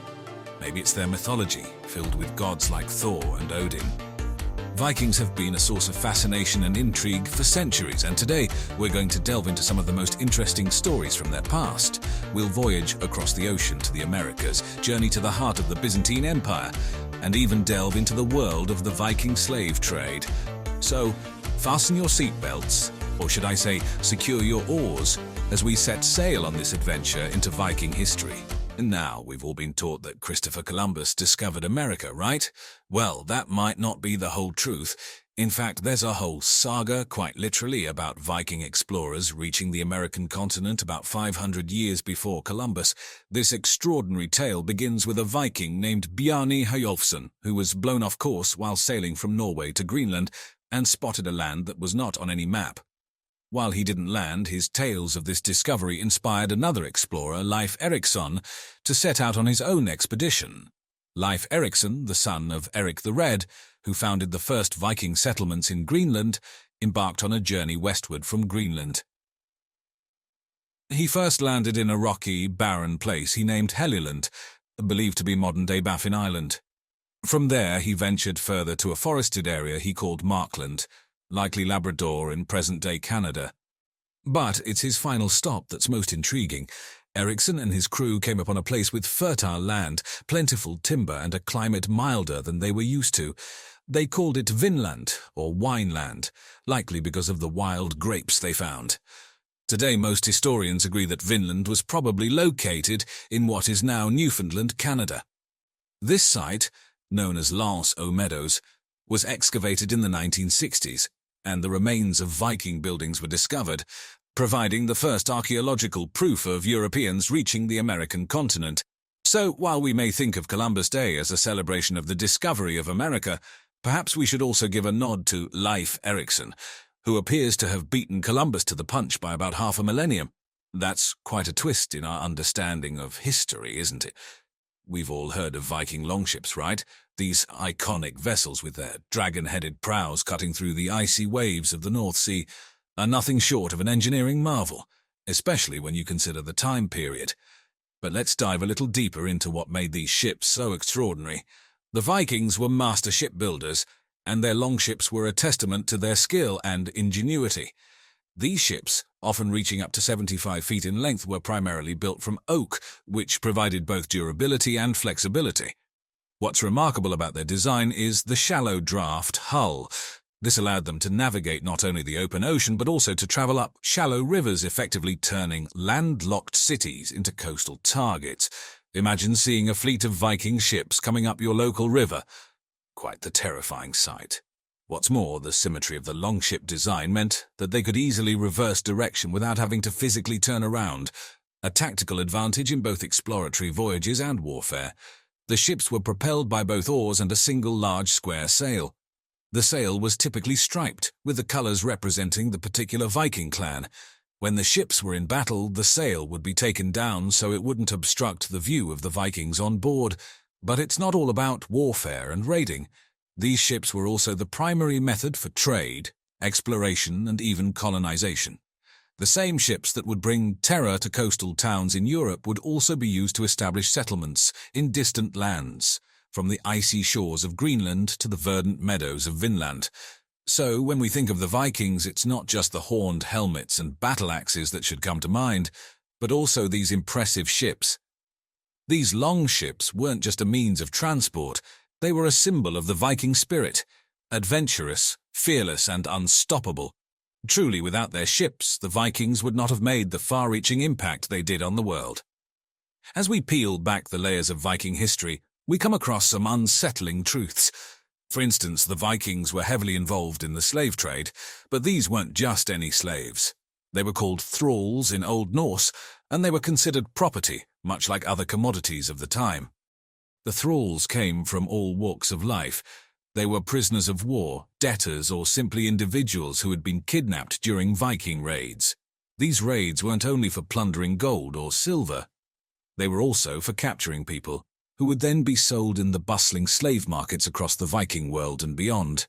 Maybe it's their mythology, filled with gods like Thor and Odin. Vikings have been a source of fascination and intrigue for centuries, and today we're going to delve into some of the most interesting stories from their past. We'll voyage across the ocean to the Americas, journey to the heart of the Byzantine Empire, and even delve into the world of the Viking slave trade. So, fasten your seatbelts, or should I say, secure your oars, as we set sail on this adventure into Viking history. And now, we've all been taught that Christopher Columbus discovered America, right? Well, that might not be the whole truth. In fact, there's a whole saga, quite literally, about Viking explorers reaching the American continent about 500 years before Columbus. This extraordinary tale begins with a Viking named Bjarni Herjolfsson, who was blown off course while sailing from Norway to Greenland and spotted a land that was not on any map. While he didn't land, his tales of this discovery inspired another explorer, Leif Erikson, to set out on his own expedition. Leif Erikson, the son of Erik the Red, who founded the first Viking settlements in Greenland, embarked on a journey westward from Greenland. He first landed in a rocky, barren place he named Helluland, believed to be modern-day Baffin Island. From there, he ventured further to a forested area he called Markland, likely Labrador in present-day Canada. But it's his final stop that's most intriguing. Erikson and his crew came upon a place with fertile land, plentiful timber, and a climate milder than they were used to. They called it Vinland, or Wineland, likely because of the wild grapes they found. Today, most historians agree that Vinland was probably located in what is now Newfoundland, Canada. This site, known as Lance aux Meadows, was excavated in the 1960s, and the remains of Viking buildings were discovered, providing the first archaeological proof of Europeans reaching the American continent. So, while we may think of Columbus Day as a celebration of the discovery of America, perhaps we should also give a nod to Leif Erikson, who appears to have beaten Columbus to the punch by about half a millennium. That's quite a twist in our understanding of history, isn't it? We've all heard of Viking longships, right? These iconic vessels with their dragon-headed prows cutting through the icy waves of the North Sea are nothing short of an engineering marvel, especially when you consider the time period. But let's dive a little deeper into what made these ships so extraordinary. The Vikings were master shipbuilders, and their longships were a testament to their skill and ingenuity. These ships, often reaching up to 75 feet in length, were primarily built from oak, which provided both durability and flexibility. What's remarkable about their design is the shallow draft hull. This allowed them to navigate not only the open ocean but also to travel up shallow rivers, effectively turning landlocked cities into coastal targets. Imagine seeing a fleet of Viking ships coming up your local river. Quite the terrifying sight. What's more, the symmetry of the longship design meant that they could easily reverse direction without having to physically turn around, a tactical advantage in both exploratory voyages and warfare. The ships were propelled by both oars and a single large square sail. The sail was typically striped, with the colours representing the particular Viking clan. When the ships were in battle, the sail would be taken down so it wouldn't obstruct the view of the Vikings on board. But it's not all about warfare and raiding. These ships were also the primary method for trade, exploration, and even colonization. The same ships that would bring terror to coastal towns in Europe would also be used to establish settlements in distant lands, from the icy shores of Greenland to the verdant meadows of Vinland. So, when we think of the Vikings, it's not just the horned helmets and battle axes that should come to mind, but also these impressive ships. These longships weren't just a means of transport, they were a symbol of the Viking spirit, adventurous, fearless, and unstoppable. Truly, without their ships, the Vikings would not have made the far-reaching impact they did on the world. As we peel back the layers of Viking history, we come across some unsettling truths. For instance, the Vikings were heavily involved in the slave trade, but these weren't just any slaves. They were called thralls in Old Norse, and they were considered property, much like other commodities of the time. The thralls came from all walks of life. They were prisoners of war, debtors, or simply individuals who had been kidnapped during Viking raids. These raids weren't only for plundering gold or silver. They were also for capturing people, who would then be sold in the bustling slave markets across the Viking world and beyond.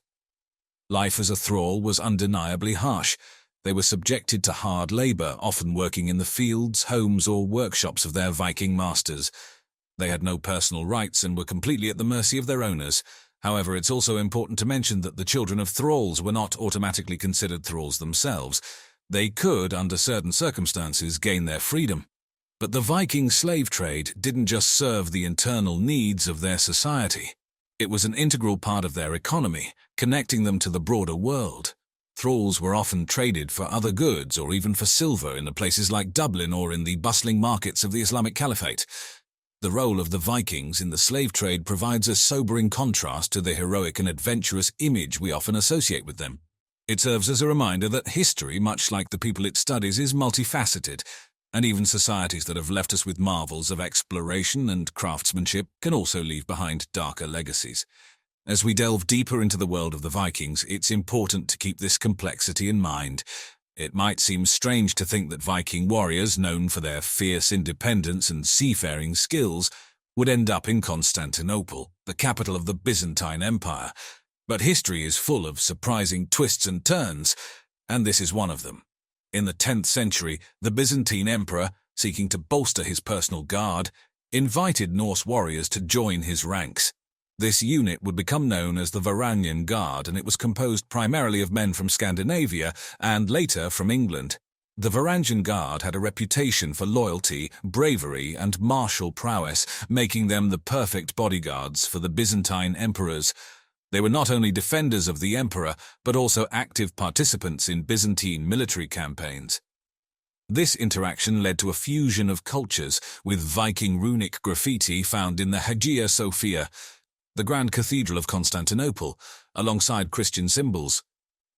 Life as a thrall was undeniably harsh. They were subjected to hard labor, often working in the fields, homes, or workshops of their Viking masters. They had no personal rights and were completely at the mercy of their owners. However, it's also important to mention that the children of thralls were not automatically considered thralls themselves. They could, under certain circumstances, gain their freedom. But the Viking slave trade didn't just serve the internal needs of their society. It was an integral part of their economy, connecting them to the broader world. Thralls were often traded for other goods or even for silver in places like Dublin or in the bustling markets of the Islamic Caliphate. The role of the Vikings in the slave trade provides a sobering contrast to the heroic and adventurous image we often associate with them. It serves as a reminder that history, much like the people it studies, is multifaceted, and even societies that have left us with marvels of exploration and craftsmanship can also leave behind darker legacies. As we delve deeper into the world of the Vikings, it's important to keep this complexity in mind. It might seem strange to think that Viking warriors, known for their fierce independence and seafaring skills, would end up in Constantinople, the capital of the Byzantine Empire. But history is full of surprising twists and turns, and this is one of them. In the 10th century, the Byzantine emperor, seeking to bolster his personal guard, invited Norse warriors to join his ranks. This unit would become known as the Varangian Guard, and it was composed primarily of men from Scandinavia and later from England. The Varangian Guard had a reputation for loyalty, bravery, and martial prowess, making them the perfect bodyguards for the Byzantine emperors. They were not only defenders of the emperor, but also active participants in Byzantine military campaigns. This interaction led to a fusion of cultures, with Viking runic graffiti found in the Hagia Sophia, the Grand Cathedral of Constantinople, alongside Christian symbols.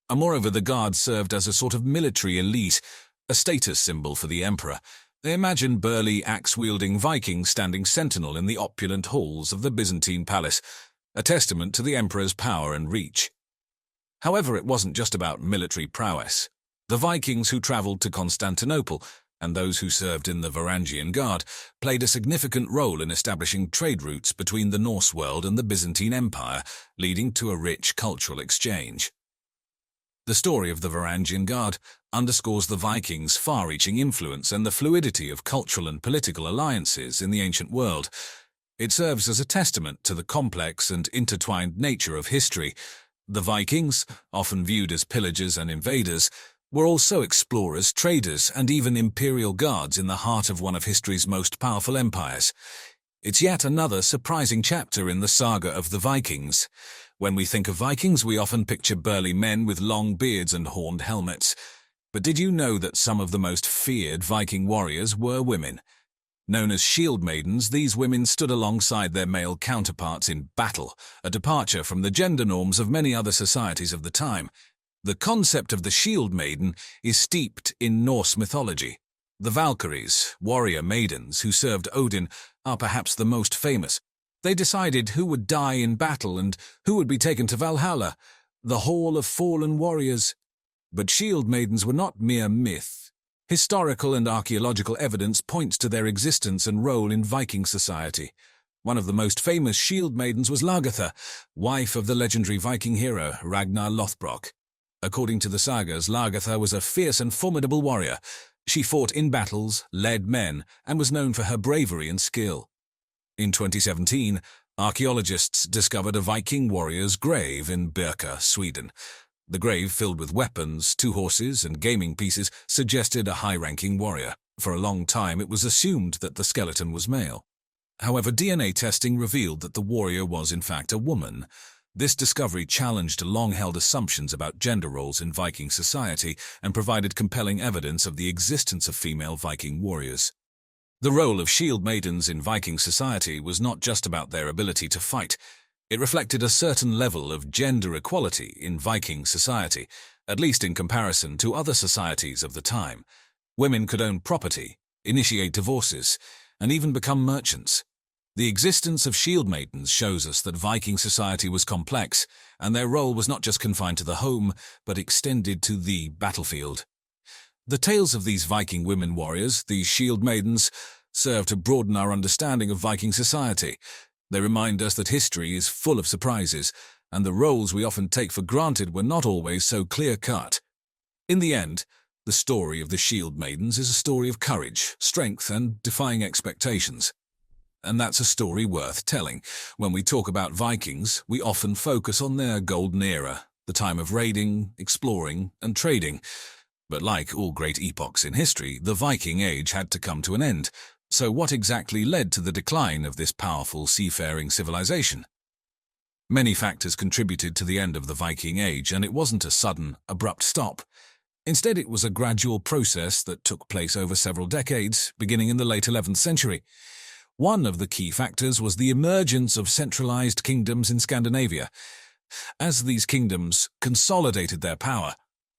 And moreover, the Guard served as a sort of military elite, a status symbol for the emperor. They imagine burly, axe-wielding Vikings standing sentinel in the opulent halls of the Byzantine palace, a testament to the emperor's power and reach. However, it wasn't just about military prowess. The Vikings who travelled to Constantinople, and those who served in the Varangian Guard, played a significant role in establishing trade routes between the Norse world and the Byzantine Empire, leading to a rich cultural exchange. The story of the Varangian Guard underscores the Vikings' far-reaching influence and the fluidity of cultural and political alliances in the ancient world. It serves as a testament to the complex and intertwined nature of history. The Vikings, often viewed as pillagers and invaders, were also explorers, traders, and even imperial guards in the heart of one of history's most powerful empires. It's yet another surprising chapter in the saga of the Vikings. When we think of Vikings, we often picture burly men with long beards and horned helmets. But did you know that some of the most feared Viking warriors were women? Known as shield maidens, these women stood alongside their male counterparts in battle, a departure from the gender norms of many other societies of the time. The concept of the shield maiden is steeped in Norse mythology. The Valkyries, warrior maidens who served Odin, are perhaps the most famous. They decided who would die in battle and who would be taken to Valhalla, the Hall of Fallen Warriors. But shield maidens were not mere myth. Historical and archaeological evidence points to their existence and role in Viking society. One of the most famous shield maidens was Lagertha, wife of the legendary Viking hero Ragnar Lothbrok. According to the sagas, Lagertha was a fierce and formidable warrior. She fought in battles, led men, and was known for her bravery and skill. In 2017, archaeologists discovered a Viking warrior's grave in Birka, Sweden. The grave, filled with weapons, 2 horses, and gaming pieces, suggested a high-ranking warrior. For a long time, it was assumed that the skeleton was male. However, DNA testing revealed that the warrior was in fact a woman. This discovery challenged long-held assumptions about gender roles in Viking society and provided compelling evidence of the existence of female Viking warriors. The role of shield maidens in Viking society was not just about their ability to fight. It reflected a certain level of gender equality in Viking society, at least in comparison to other societies of the time. Women could own property, initiate divorces, and even become merchants. The existence of shield maidens shows us that Viking society was complex, and their role was not just confined to the home, but extended to the battlefield. The tales of these Viking women warriors, these shield maidens, serve to broaden our understanding of Viking society. They remind us that history is full of surprises, and the roles we often take for granted were not always so clear-cut. In the end, the story of the shield maidens is a story of courage, strength, and defying expectations. And that's a story worth telling. When we talk about Vikings, we often focus on their golden era, the time of raiding, exploring, and trading. But like all great epochs in history, the Viking Age had to come to an end. So what exactly led to the decline of this powerful seafaring civilization? Many factors contributed to the end of the Viking Age, and it wasn't a sudden, abrupt stop. Instead, it was a gradual process that took place over several decades, beginning in the late 11th century. One of the key factors was the emergence of centralized kingdoms in Scandinavia. As these kingdoms consolidated their power,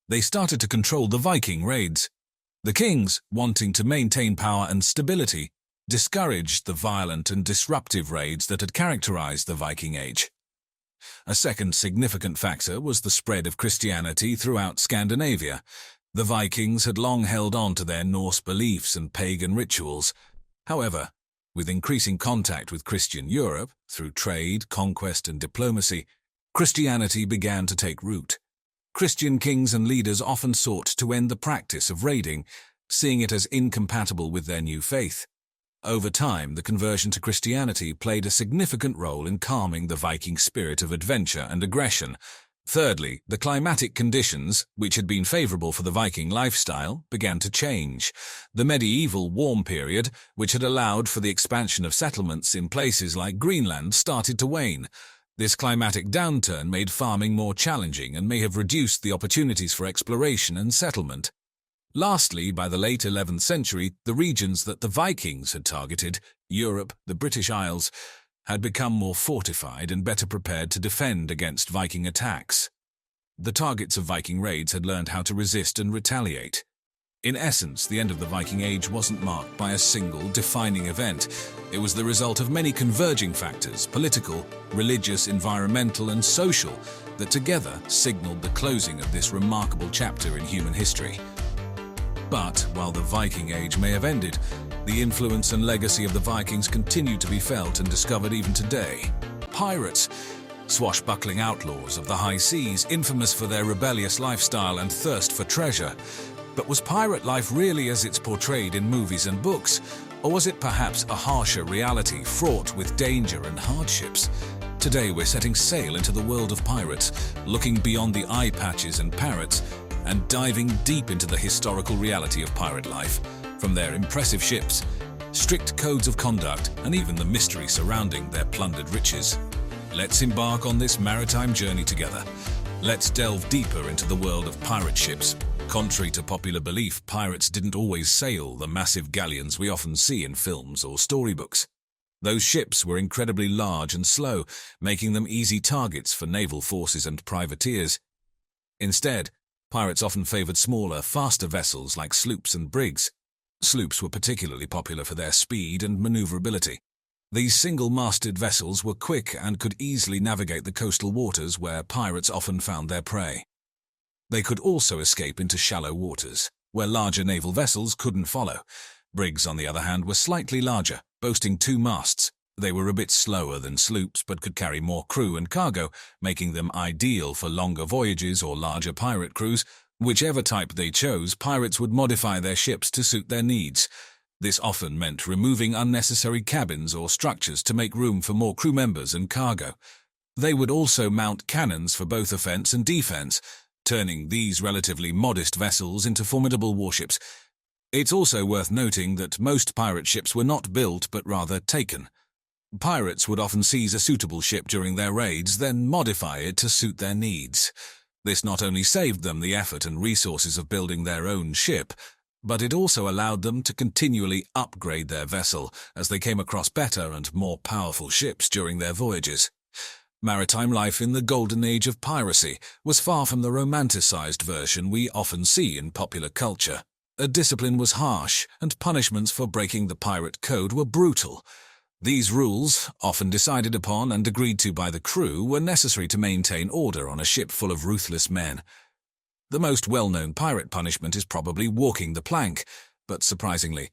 they started to control the Viking raids. The kings, wanting to maintain power and stability, discouraged the violent and disruptive raids that had characterized the Viking Age. A second significant factor was the spread of Christianity throughout Scandinavia. The Vikings had long held on to their Norse beliefs and pagan rituals. However, with increasing contact with Christian Europe, through trade, conquest, and diplomacy, Christianity began to take root. Christian kings and leaders often sought to end the practice of raiding, seeing it as incompatible with their new faith. Over time, the conversion to Christianity played a significant role in calming the Viking spirit of adventure and aggression. Thirdly, the climatic conditions, which had been favorable for the Viking lifestyle, began to change. The medieval warm period, which had allowed for the expansion of settlements in places like Greenland, started to wane. This climatic downturn made farming more challenging and may have reduced the opportunities for exploration and settlement. Lastly, by the late 11th century, the regions that the Vikings had targeted, Europe, the British Isles, had become more fortified and better prepared to defend against Viking attacks. The targets of Viking raids had learned how to resist and retaliate. In essence, the end of the Viking Age wasn't marked by a single defining event. It was the result of many converging factors, political, religious, environmental, and social, that together signaled the closing of this remarkable chapter in human history. But while the Viking Age may have ended, the influence and legacy of the Vikings continued to be felt and discovered even today. Pirates, swashbuckling outlaws of the high seas, infamous for their rebellious lifestyle and thirst for treasure. But was pirate life really as it's portrayed in movies and books? Or was it perhaps a harsher reality fraught with danger and hardships? Today we're setting sail into the world of pirates, looking beyond the eye patches and parrots, and diving deep into the historical reality of pirate life, from their impressive ships, strict codes of conduct, and even the mystery surrounding their plundered riches. Let's embark on this maritime journey together. Let's delve deeper into the world of pirate ships. Contrary to popular belief, pirates didn't always sail the massive galleons we often see in films or storybooks. Those ships were incredibly large and slow, making them easy targets for naval forces and privateers. Instead, pirates often favored smaller, faster vessels like sloops and brigs. Sloops were particularly popular for their speed and maneuverability. These single-masted vessels were quick and could easily navigate the coastal waters where pirates often found their prey. They could also escape into shallow waters, where larger naval vessels couldn't follow. Brigs, on the other hand, were slightly larger, boasting 2 masts. They were a bit slower than sloops but could carry more crew and cargo, making them ideal for longer voyages or larger pirate crews. Whichever type they chose, pirates would modify their ships to suit their needs. This often meant removing unnecessary cabins or structures to make room for more crew members and cargo. They would also mount cannons for both offense and defense, turning these relatively modest vessels into formidable warships. It's also worth noting that most pirate ships were not built but rather taken. Pirates would often seize a suitable ship during their raids, then modify it to suit their needs. This not only saved them the effort and resources of building their own ship, but it also allowed them to continually upgrade their vessel as they came across better and more powerful ships during their voyages. Maritime life in the golden age of piracy was far from the romanticized version we often see in popular culture. Discipline was harsh, and punishments for breaking the pirate code were brutal. These rules, often decided upon and agreed to by the crew, were necessary to maintain order on a ship full of ruthless men. The most well-known pirate punishment is probably walking the plank, but surprisingly,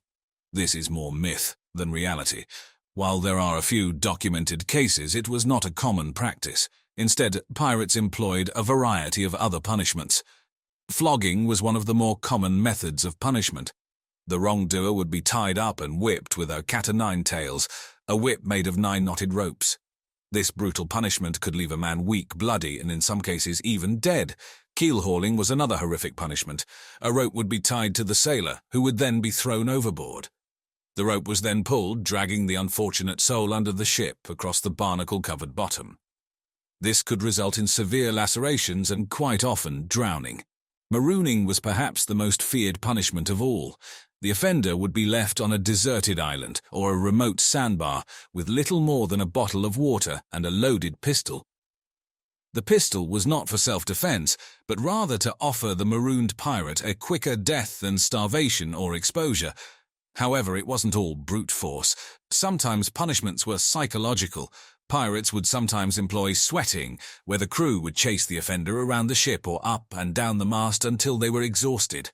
this is more myth than reality. While there are a few documented cases, it was not a common practice. Instead, pirates employed a variety of other punishments. Flogging was one of the more common methods of punishment. The wrongdoer would be tied up and whipped with a cat-o'-nine tails, a whip made of 9 knotted ropes. This brutal punishment could leave a man weak, bloody, and in some cases even dead. Keel-hauling was another horrific punishment. A rope would be tied to the sailor, who would then be thrown overboard. The rope was then pulled, dragging the unfortunate soul under the ship across the barnacle-covered bottom. This could result in severe lacerations and quite often drowning. Marooning was perhaps the most feared punishment of all. The offender would be left on a deserted island or a remote sandbar with little more than a bottle of water and a loaded pistol. The pistol was not for self-defense, but rather to offer the marooned pirate a quicker death than starvation or exposure. However, it wasn't all brute force. Sometimes punishments were psychological. Pirates would sometimes employ sweating, where the crew would chase the offender around the ship or up and down the mast until they were exhausted.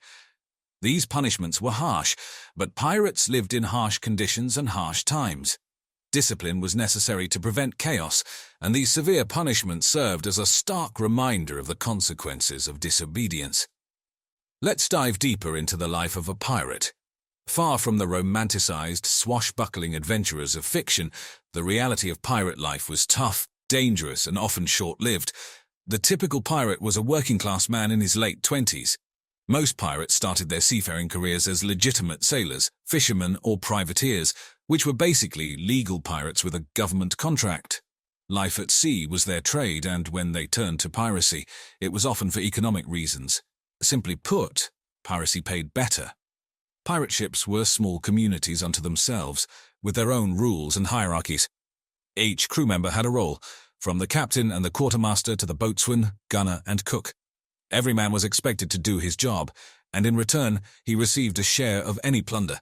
These punishments were harsh, but pirates lived in harsh conditions and harsh times. Discipline was necessary to prevent chaos, and these severe punishments served as a stark reminder of the consequences of disobedience. Let's dive deeper into the life of a pirate. Far from the romanticized, swashbuckling adventurers of fiction, the reality of pirate life was tough, dangerous, and often short-lived. The typical pirate was a working-class man in his late 20s. Most pirates started their seafaring careers as legitimate sailors, fishermen, or privateers, which were basically legal pirates with a government contract. Life at sea was their trade, and when they turned to piracy, it was often for economic reasons. Simply put, piracy paid better. Pirate ships were small communities unto themselves, with their own rules and hierarchies. Each crew member had a role, from the captain and the quartermaster to the boatswain, gunner, and cook. Every man was expected to do his job, and in return, he received a share of any plunder.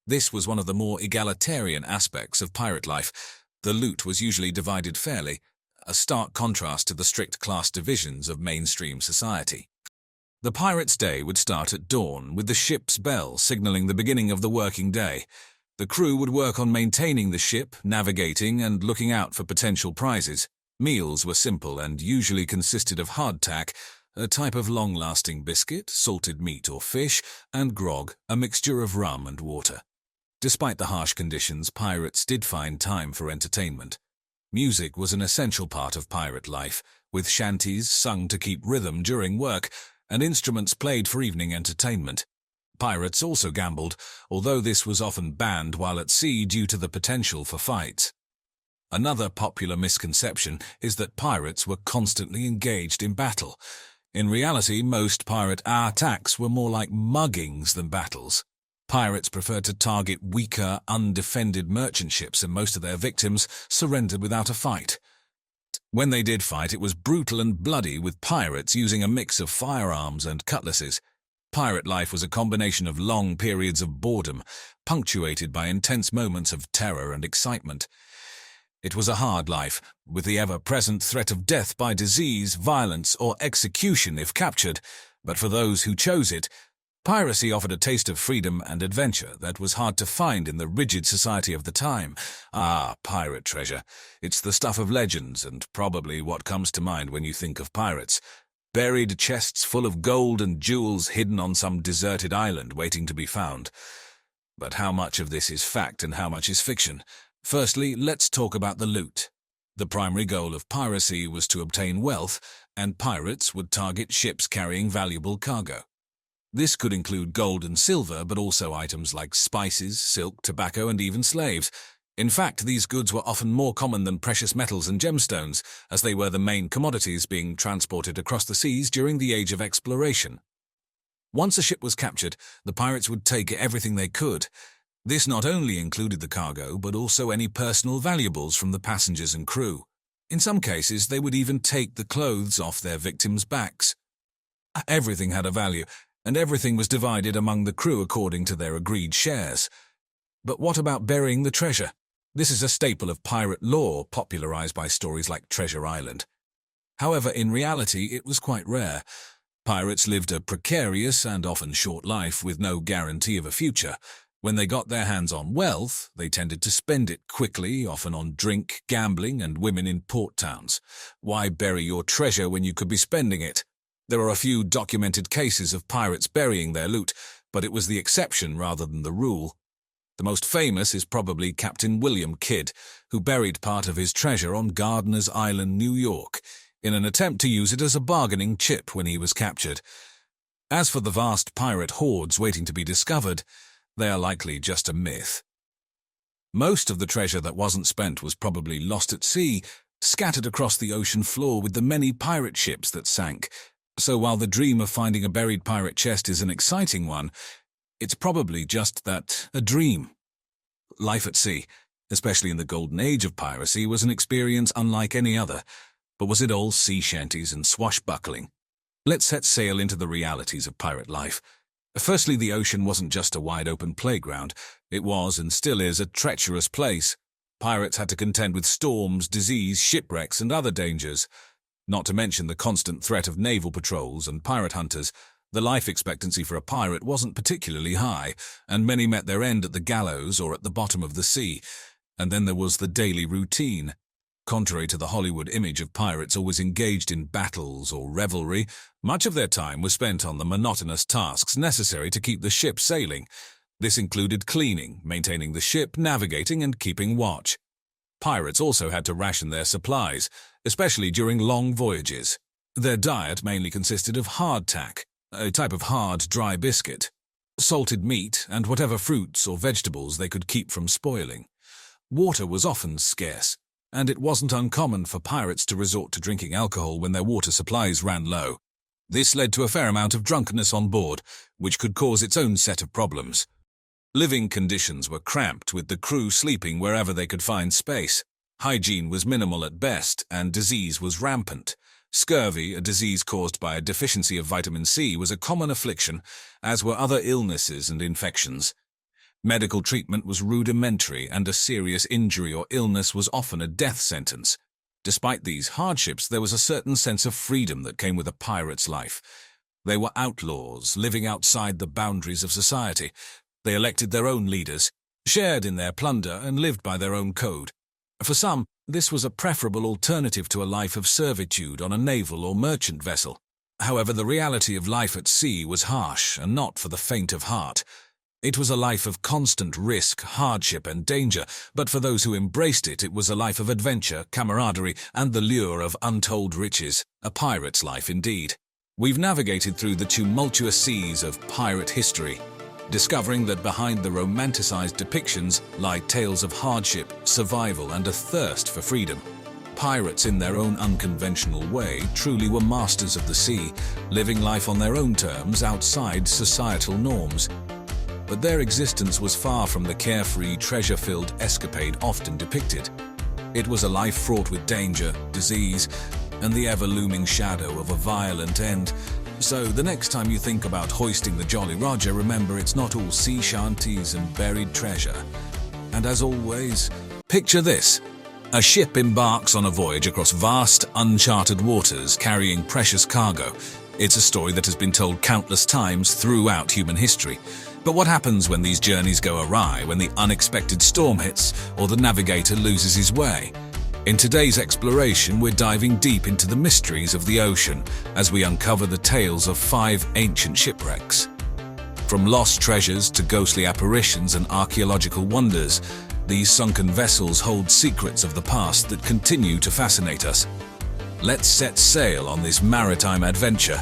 This was one of the more egalitarian aspects of pirate life. The loot was usually divided fairly, a stark contrast to the strict class divisions of mainstream society. The pirate's day would start at dawn, with the ship's bell signaling the beginning of the working day. The crew would work on maintaining the ship, navigating, and looking out for potential prizes. Meals were simple and usually consisted of hardtack, a type of long-lasting biscuit, salted meat or fish, and grog, a mixture of rum and water. Despite the harsh conditions, pirates did find time for entertainment. Music was an essential part of pirate life, with shanties sung to keep rhythm during work and instruments played for evening entertainment. Pirates also gambled, although this was often banned while at sea due to the potential for fights. Another popular misconception is that pirates were constantly engaged in battle. In reality, most pirate attacks were more like muggings than battles. Pirates preferred to target weaker, undefended merchant ships, and most of their victims surrendered without a fight. When they did fight, it was brutal and bloody, with pirates using a mix of firearms and cutlasses. Pirate life was a combination of long periods of boredom, punctuated by intense moments of terror and excitement. It was a hard life, with the ever-present threat of death by disease, violence, or execution if captured, but for those who chose it, piracy offered a taste of freedom and adventure that was hard to find in the rigid society of the time. Ah, pirate treasure. It's the stuff of legends, and probably what comes to mind when you think of pirates. Buried chests full of gold and jewels hidden on some deserted island waiting to be found. But how much of this is fact and how much is fiction? Firstly, let's talk about the loot. The primary goal of piracy was to obtain wealth, and pirates would target ships carrying valuable cargo. This could include gold and silver, but also items like spices, silk, tobacco, and even slaves. In fact, these goods were often more common than precious metals and gemstones, as they were the main commodities being transported across the seas during the Age of Exploration. Once a ship was captured, the pirates would take everything they could. This not only included the cargo, but also any personal valuables from the passengers and crew. In some cases, they would even take the clothes off their victims' backs. Everything had a value, and everything was divided among the crew according to their agreed shares. But what about burying the treasure? This is a staple of pirate lore, popularized by stories like Treasure Island. However, in reality, it was quite rare. Pirates lived a precarious and often short life with no guarantee of a future. When they got their hands on wealth, they tended to spend it quickly, often on drink, gambling, and women in port towns. Why bury your treasure when you could be spending it? There are a few documented cases of pirates burying their loot, but it was the exception rather than the rule. The most famous is probably Captain William Kidd, who buried part of his treasure on Gardiner's Island, New York, in an attempt to use it as a bargaining chip when he was captured. As for the vast pirate hordes waiting to be discovered, they are likely just a myth. Most of the treasure that wasn't spent was probably lost at sea, scattered across the ocean floor with the many pirate ships that sank. So while the dream of finding a buried pirate chest is an exciting one, it's probably just that, a dream. Life at sea, especially in the golden age of piracy, was an experience unlike any other. But was it all sea shanties and swashbuckling? Let's set sail into the realities of pirate life. Firstly, the ocean wasn't just a wide-open playground. It was, and still is, a treacherous place. Pirates had to contend with storms, disease, shipwrecks, and other dangers. Not to mention the constant threat of naval patrols and pirate hunters. The life expectancy for a pirate wasn't particularly high, and many met their end at the gallows or at the bottom of the sea. And then there was the daily routine. Contrary to the Hollywood image of pirates always engaged in battles or revelry, much of their time was spent on the monotonous tasks necessary to keep the ship sailing. This included cleaning, maintaining the ship, navigating, and keeping watch. Pirates also had to ration their supplies, especially during long voyages. Their diet mainly consisted of hardtack, a type of hard, dry biscuit, salted meat, and whatever fruits or vegetables they could keep from spoiling. Water was often scarce, and it wasn't uncommon for pirates to resort to drinking alcohol when their water supplies ran low. This led to a fair amount of drunkenness on board, which could cause its own set of problems. Living conditions were cramped, with the crew sleeping wherever they could find space. Hygiene was minimal at best, and disease was rampant. Scurvy, a disease caused by a deficiency of vitamin C, was a common affliction, as were other illnesses and infections. Medical treatment was rudimentary, and a serious injury or illness was often a death sentence. Despite these hardships, there was a certain sense of freedom that came with a pirate's life. They were outlaws, living outside the boundaries of society. They elected their own leaders, shared in their plunder, and lived by their own code. For some, this was a preferable alternative to a life of servitude on a naval or merchant vessel. However, the reality of life at sea was harsh, and not for the faint of heart. It was a life of constant risk, hardship, and danger, but for those who embraced it, it was a life of adventure, camaraderie, and the lure of untold riches. A pirate's life indeed. We've navigated through the tumultuous seas of pirate history, discovering that behind the romanticized depictions lie tales of hardship, survival, and a thirst for freedom. Pirates, in their own unconventional way, truly were masters of the sea, living life on their own terms outside societal norms. But their existence was far from the carefree, treasure-filled escapade often depicted. It was a life fraught with danger, disease, and the ever-looming shadow of a violent end. So the next time you think about hoisting the Jolly Roger, remember it's not all sea shanties and buried treasure. And as always, picture this. A ship embarks on a voyage across vast, uncharted waters carrying precious cargo. It's a story that has been told countless times throughout human history. But what happens when these journeys go awry, when the unexpected storm hits, or the navigator loses his way? In today's exploration, we're diving deep into the mysteries of the ocean as we uncover the tales of 5 ancient shipwrecks. From lost treasures to ghostly apparitions and archaeological wonders, these sunken vessels hold secrets of the past that continue to fascinate us. Let's set sail on this maritime adventure.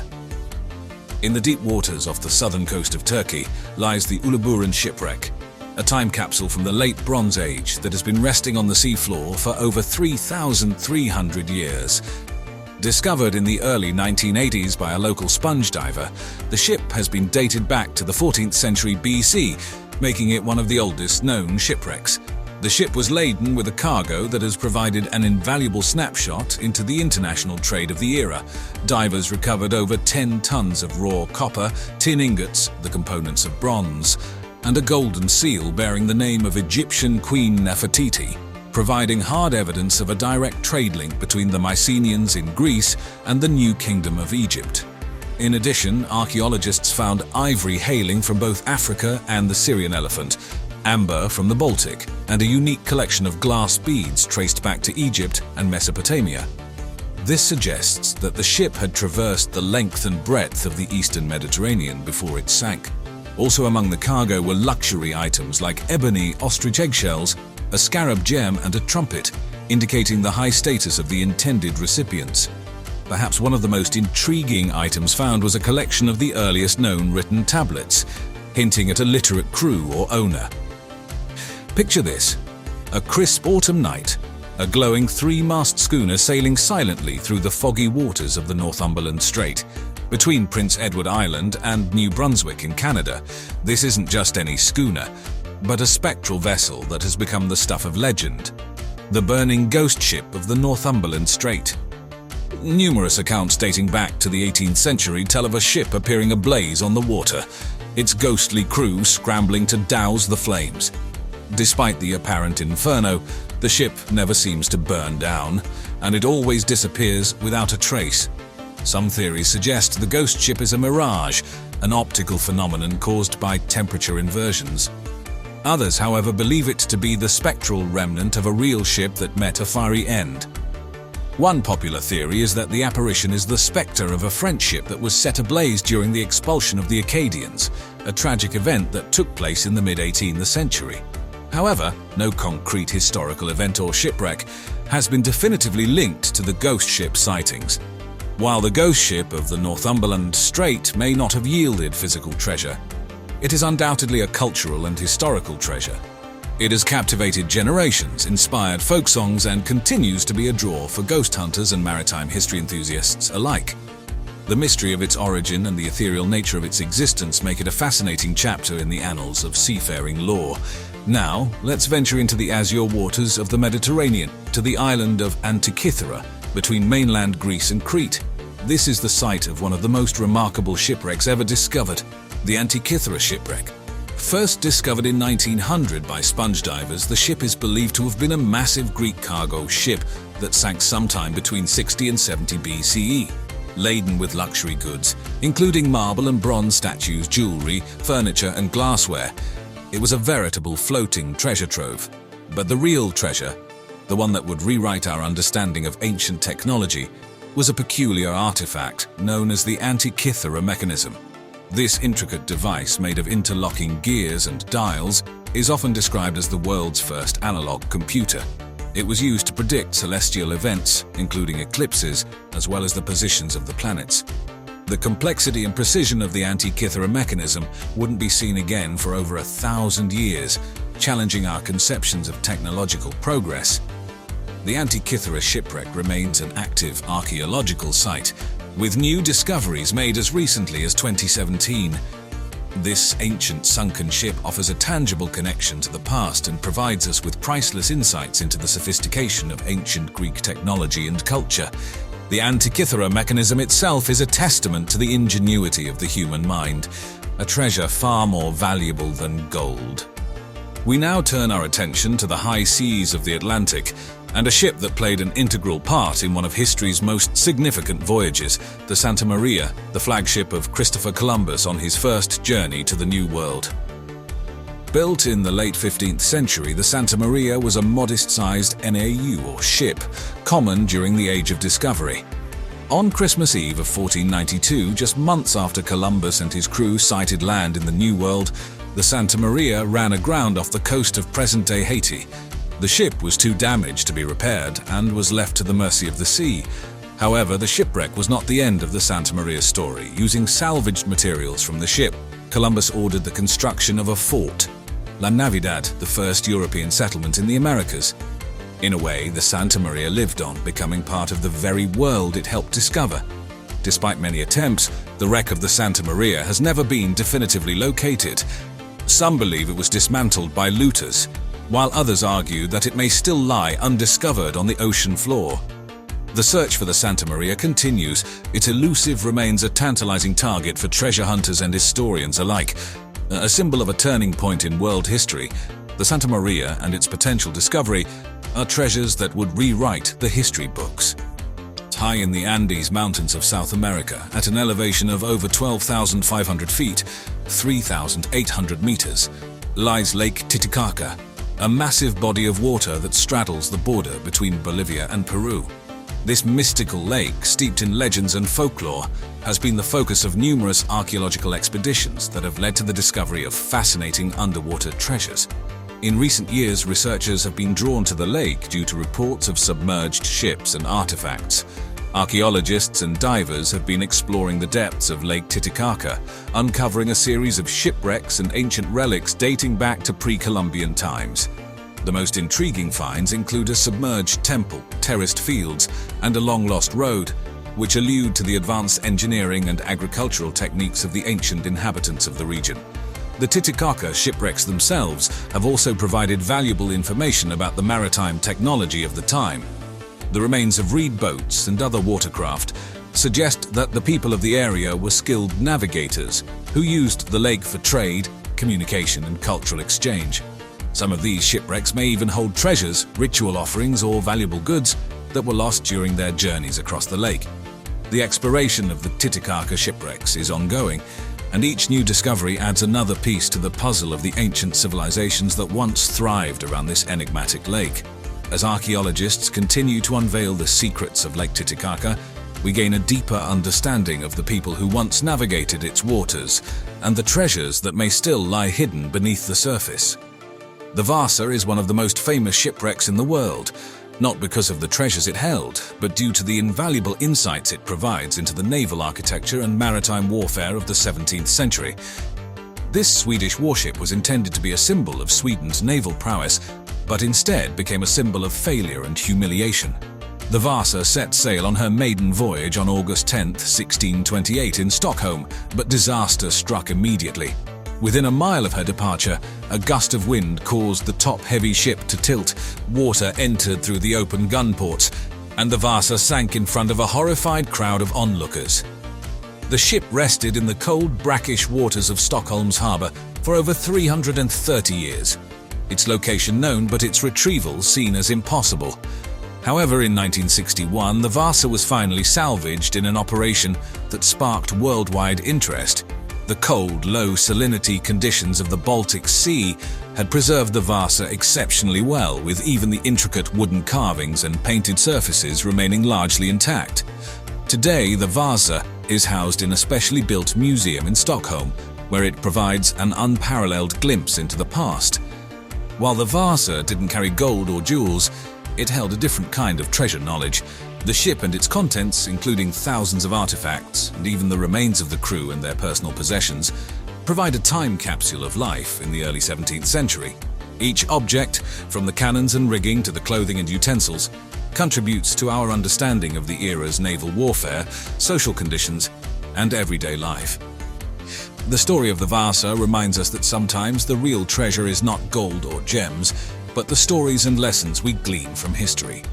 In the deep waters off the southern coast of Turkey lies the Uluburan Shipwreck, a time capsule from the late Bronze Age that has been resting on the seafloor for over 3,300 years. Discovered in the early 1980s by a local sponge diver, the ship has been dated back to the 14th century BC, making it one of the oldest known shipwrecks. The ship was laden with a cargo that has provided an invaluable snapshot into the international trade of the era. Divers recovered over 10 tons of raw copper, tin ingots, the components of bronze, and a golden seal bearing the name of Egyptian Queen Nefertiti, providing hard evidence of a direct trade link between the Mycenaeans in Greece and the New Kingdom of Egypt. In addition, archaeologists found ivory hailing from both Africa and the Syrian elephant, amber from the Baltic, and a unique collection of glass beads traced back to Egypt and Mesopotamia. This suggests that the ship had traversed the length and breadth of the Eastern Mediterranean before it sank. Also among the cargo were luxury items like ebony ostrich eggshells, a scarab gem, and a trumpet, indicating the high status of the intended recipients. Perhaps one of the most intriguing items found was a collection of the earliest known written tablets, hinting at a literate crew or owner. Picture this: a crisp autumn night, a glowing 3-mast schooner sailing silently through the foggy waters of the Northumberland Strait, between Prince Edward Island and New Brunswick in Canada. This isn't just any schooner, but a spectral vessel that has become the stuff of legend. The burning ghost ship of the Northumberland Strait. Numerous accounts dating back to the 18th century tell of a ship appearing ablaze on the water, its ghostly crew scrambling to douse the flames. Despite the apparent inferno, the ship never seems to burn down, and it always disappears without a trace. Some theories suggest the ghost ship is a mirage, an optical phenomenon caused by temperature inversions. Others, however, believe it to be the spectral remnant of a real ship that met a fiery end. One popular theory is that the apparition is the spectre of a French ship that was set ablaze during the expulsion of the Acadians, a tragic event that took place in the mid-18th century. However, no concrete historical event or shipwreck has been definitively linked to the ghost ship sightings. While the ghost ship of the Northumberland Strait may not have yielded physical treasure, it is undoubtedly a cultural and historical treasure. It has captivated generations, inspired folk songs, and continues to be a draw for ghost hunters and maritime history enthusiasts alike. The mystery of its origin and the ethereal nature of its existence make it a fascinating chapter in the annals of seafaring lore. Now, let's venture into the azure waters of the Mediterranean, to the island of Antikythera, between mainland Greece and Crete. This is the site of one of the most remarkable shipwrecks ever discovered, the Antikythera Shipwreck. First discovered in 1900 by sponge divers, the ship is believed to have been a massive Greek cargo ship that sank sometime between 60 and 70 BCE. Laden with luxury goods, including marble and bronze statues, jewelry, furniture, and glassware. It was a veritable floating treasure trove. But the real treasure, the one that would rewrite our understanding of ancient technology, was a peculiar artifact known as the Antikythera Mechanism. This intricate device, made of interlocking gears and dials, is often described as the world's first analog computer. It was used to predict celestial events, including eclipses, as well as the positions of the planets. The complexity and precision of the Antikythera mechanism wouldn't be seen again for over 1,000 years, challenging our conceptions of technological progress. The Antikythera shipwreck remains an active archaeological site, with new discoveries made as recently as 2017. This ancient sunken ship offers a tangible connection to the past and provides us with priceless insights into the sophistication of ancient Greek technology and culture. The Antikythera mechanism itself is a testament to the ingenuity of the human mind, a treasure far more valuable than gold. We now turn our attention to the high seas of the Atlantic, and a ship that played an integral part in one of history's most significant voyages, the Santa Maria, the flagship of Christopher Columbus on his first journey to the New World. Built in the late 15th century, the Santa Maria was a modest-sized NAU, or ship, common during the Age of Discovery. On Christmas Eve of 1492, just months after Columbus and his crew sighted land in the New World, the Santa Maria ran aground off the coast of present-day Haiti. The ship was too damaged to be repaired and was left to the mercy of the sea. However, the shipwreck was not the end of the Santa Maria story. Using salvaged materials from the ship, Columbus ordered the construction of a fort, La Navidad, the first European settlement in the Americas. In a way, the Santa Maria lived on, becoming part of the very world it helped discover. Despite many attempts, the wreck of the Santa Maria has never been definitively located. Some believe it was dismantled by looters, while others argue that it may still lie undiscovered on the ocean floor. The search for the Santa Maria continues. Its elusive remains a tantalizing target for treasure hunters and historians alike. A symbol of a turning point in world history, the Santa Maria and its potential discovery are treasures that would rewrite the history books. High in the Andes Mountains of South America, at an elevation of over 12,500 feet, 3,800 meters, lies Lake Titicaca, a massive body of water that straddles the border between Bolivia and Peru. This mystical lake, steeped in legends and folklore, has been the focus of numerous archaeological expeditions that have led to the discovery of fascinating underwater treasures. In recent years, researchers have been drawn to the lake due to reports of submerged ships and artifacts. Archaeologists and divers have been exploring the depths of Lake Titicaca, uncovering a series of shipwrecks and ancient relics dating back to pre-Columbian times. The most intriguing finds include a submerged temple, terraced fields, and a long-lost road, which allude to the advanced engineering and agricultural techniques of the ancient inhabitants of the region. The Titicaca shipwrecks themselves have also provided valuable information about the maritime technology of the time. The remains of reed boats and other watercraft suggest that the people of the area were skilled navigators who used the lake for trade, communication, and cultural exchange. Some of these shipwrecks may even hold treasures, ritual offerings, or valuable goods that were lost during their journeys across the lake. The exploration of the Titicaca shipwrecks is ongoing, and each new discovery adds another piece to the puzzle of the ancient civilizations that once thrived around this enigmatic lake. As archaeologists continue to unveil the secrets of Lake Titicaca, we gain a deeper understanding of the people who once navigated its waters and the treasures that may still lie hidden beneath the surface. The Vasa is one of the most famous shipwrecks in the world, not because of the treasures it held, but due to the invaluable insights it provides into the naval architecture and maritime warfare of the 17th century. This Swedish warship was intended to be a symbol of Sweden's naval prowess, but instead became a symbol of failure and humiliation. The Vasa set sail on her maiden voyage on August 10, 1628 in Stockholm, but disaster struck immediately. Within a mile of her departure, a gust of wind caused the top-heavy ship to tilt, water entered through the open gun ports, and the Vasa sank in front of a horrified crowd of onlookers. The ship rested in the cold, brackish waters of Stockholm's harbour for over 330 years. Its location known, but its retrieval seen as impossible. However, in 1961, the Vasa was finally salvaged in an operation that sparked worldwide interest. The cold, low salinity conditions of the Baltic Sea had preserved the Vasa exceptionally well, with even the intricate wooden carvings and painted surfaces remaining largely intact. Today, the Vasa is housed in a specially built museum in Stockholm, where it provides an unparalleled glimpse into the past. While the Vasa didn't carry gold or jewels, it held a different kind of treasure knowledge. The ship and its contents, including thousands of artifacts and even the remains of the crew and their personal possessions, provide a time capsule of life in the early 17th century. Each object, from the cannons and rigging to the clothing and utensils, contributes to our understanding of the era's naval warfare, social conditions, and everyday life. The story of the Vasa reminds us that sometimes the real treasure is not gold or gems, but the stories and lessons we glean from history.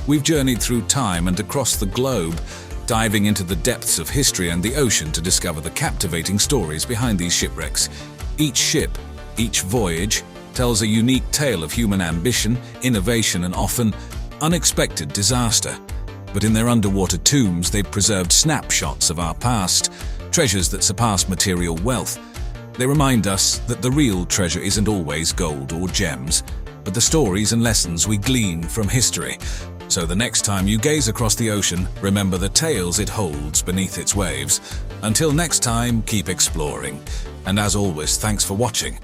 We've journeyed through time and across the globe, diving into the depths of history and the ocean to discover the captivating stories behind these shipwrecks. Each ship, each voyage, tells a unique tale of human ambition, innovation, and often unexpected disaster. But in their underwater tombs, they've preserved snapshots of our past, treasures that surpass material wealth. They remind us that the real treasure isn't always gold or gems, but the stories and lessons we glean from history. So the next time you gaze across the ocean, remember the tales it holds beneath its waves. Until next time, keep exploring. And as always, thanks for watching.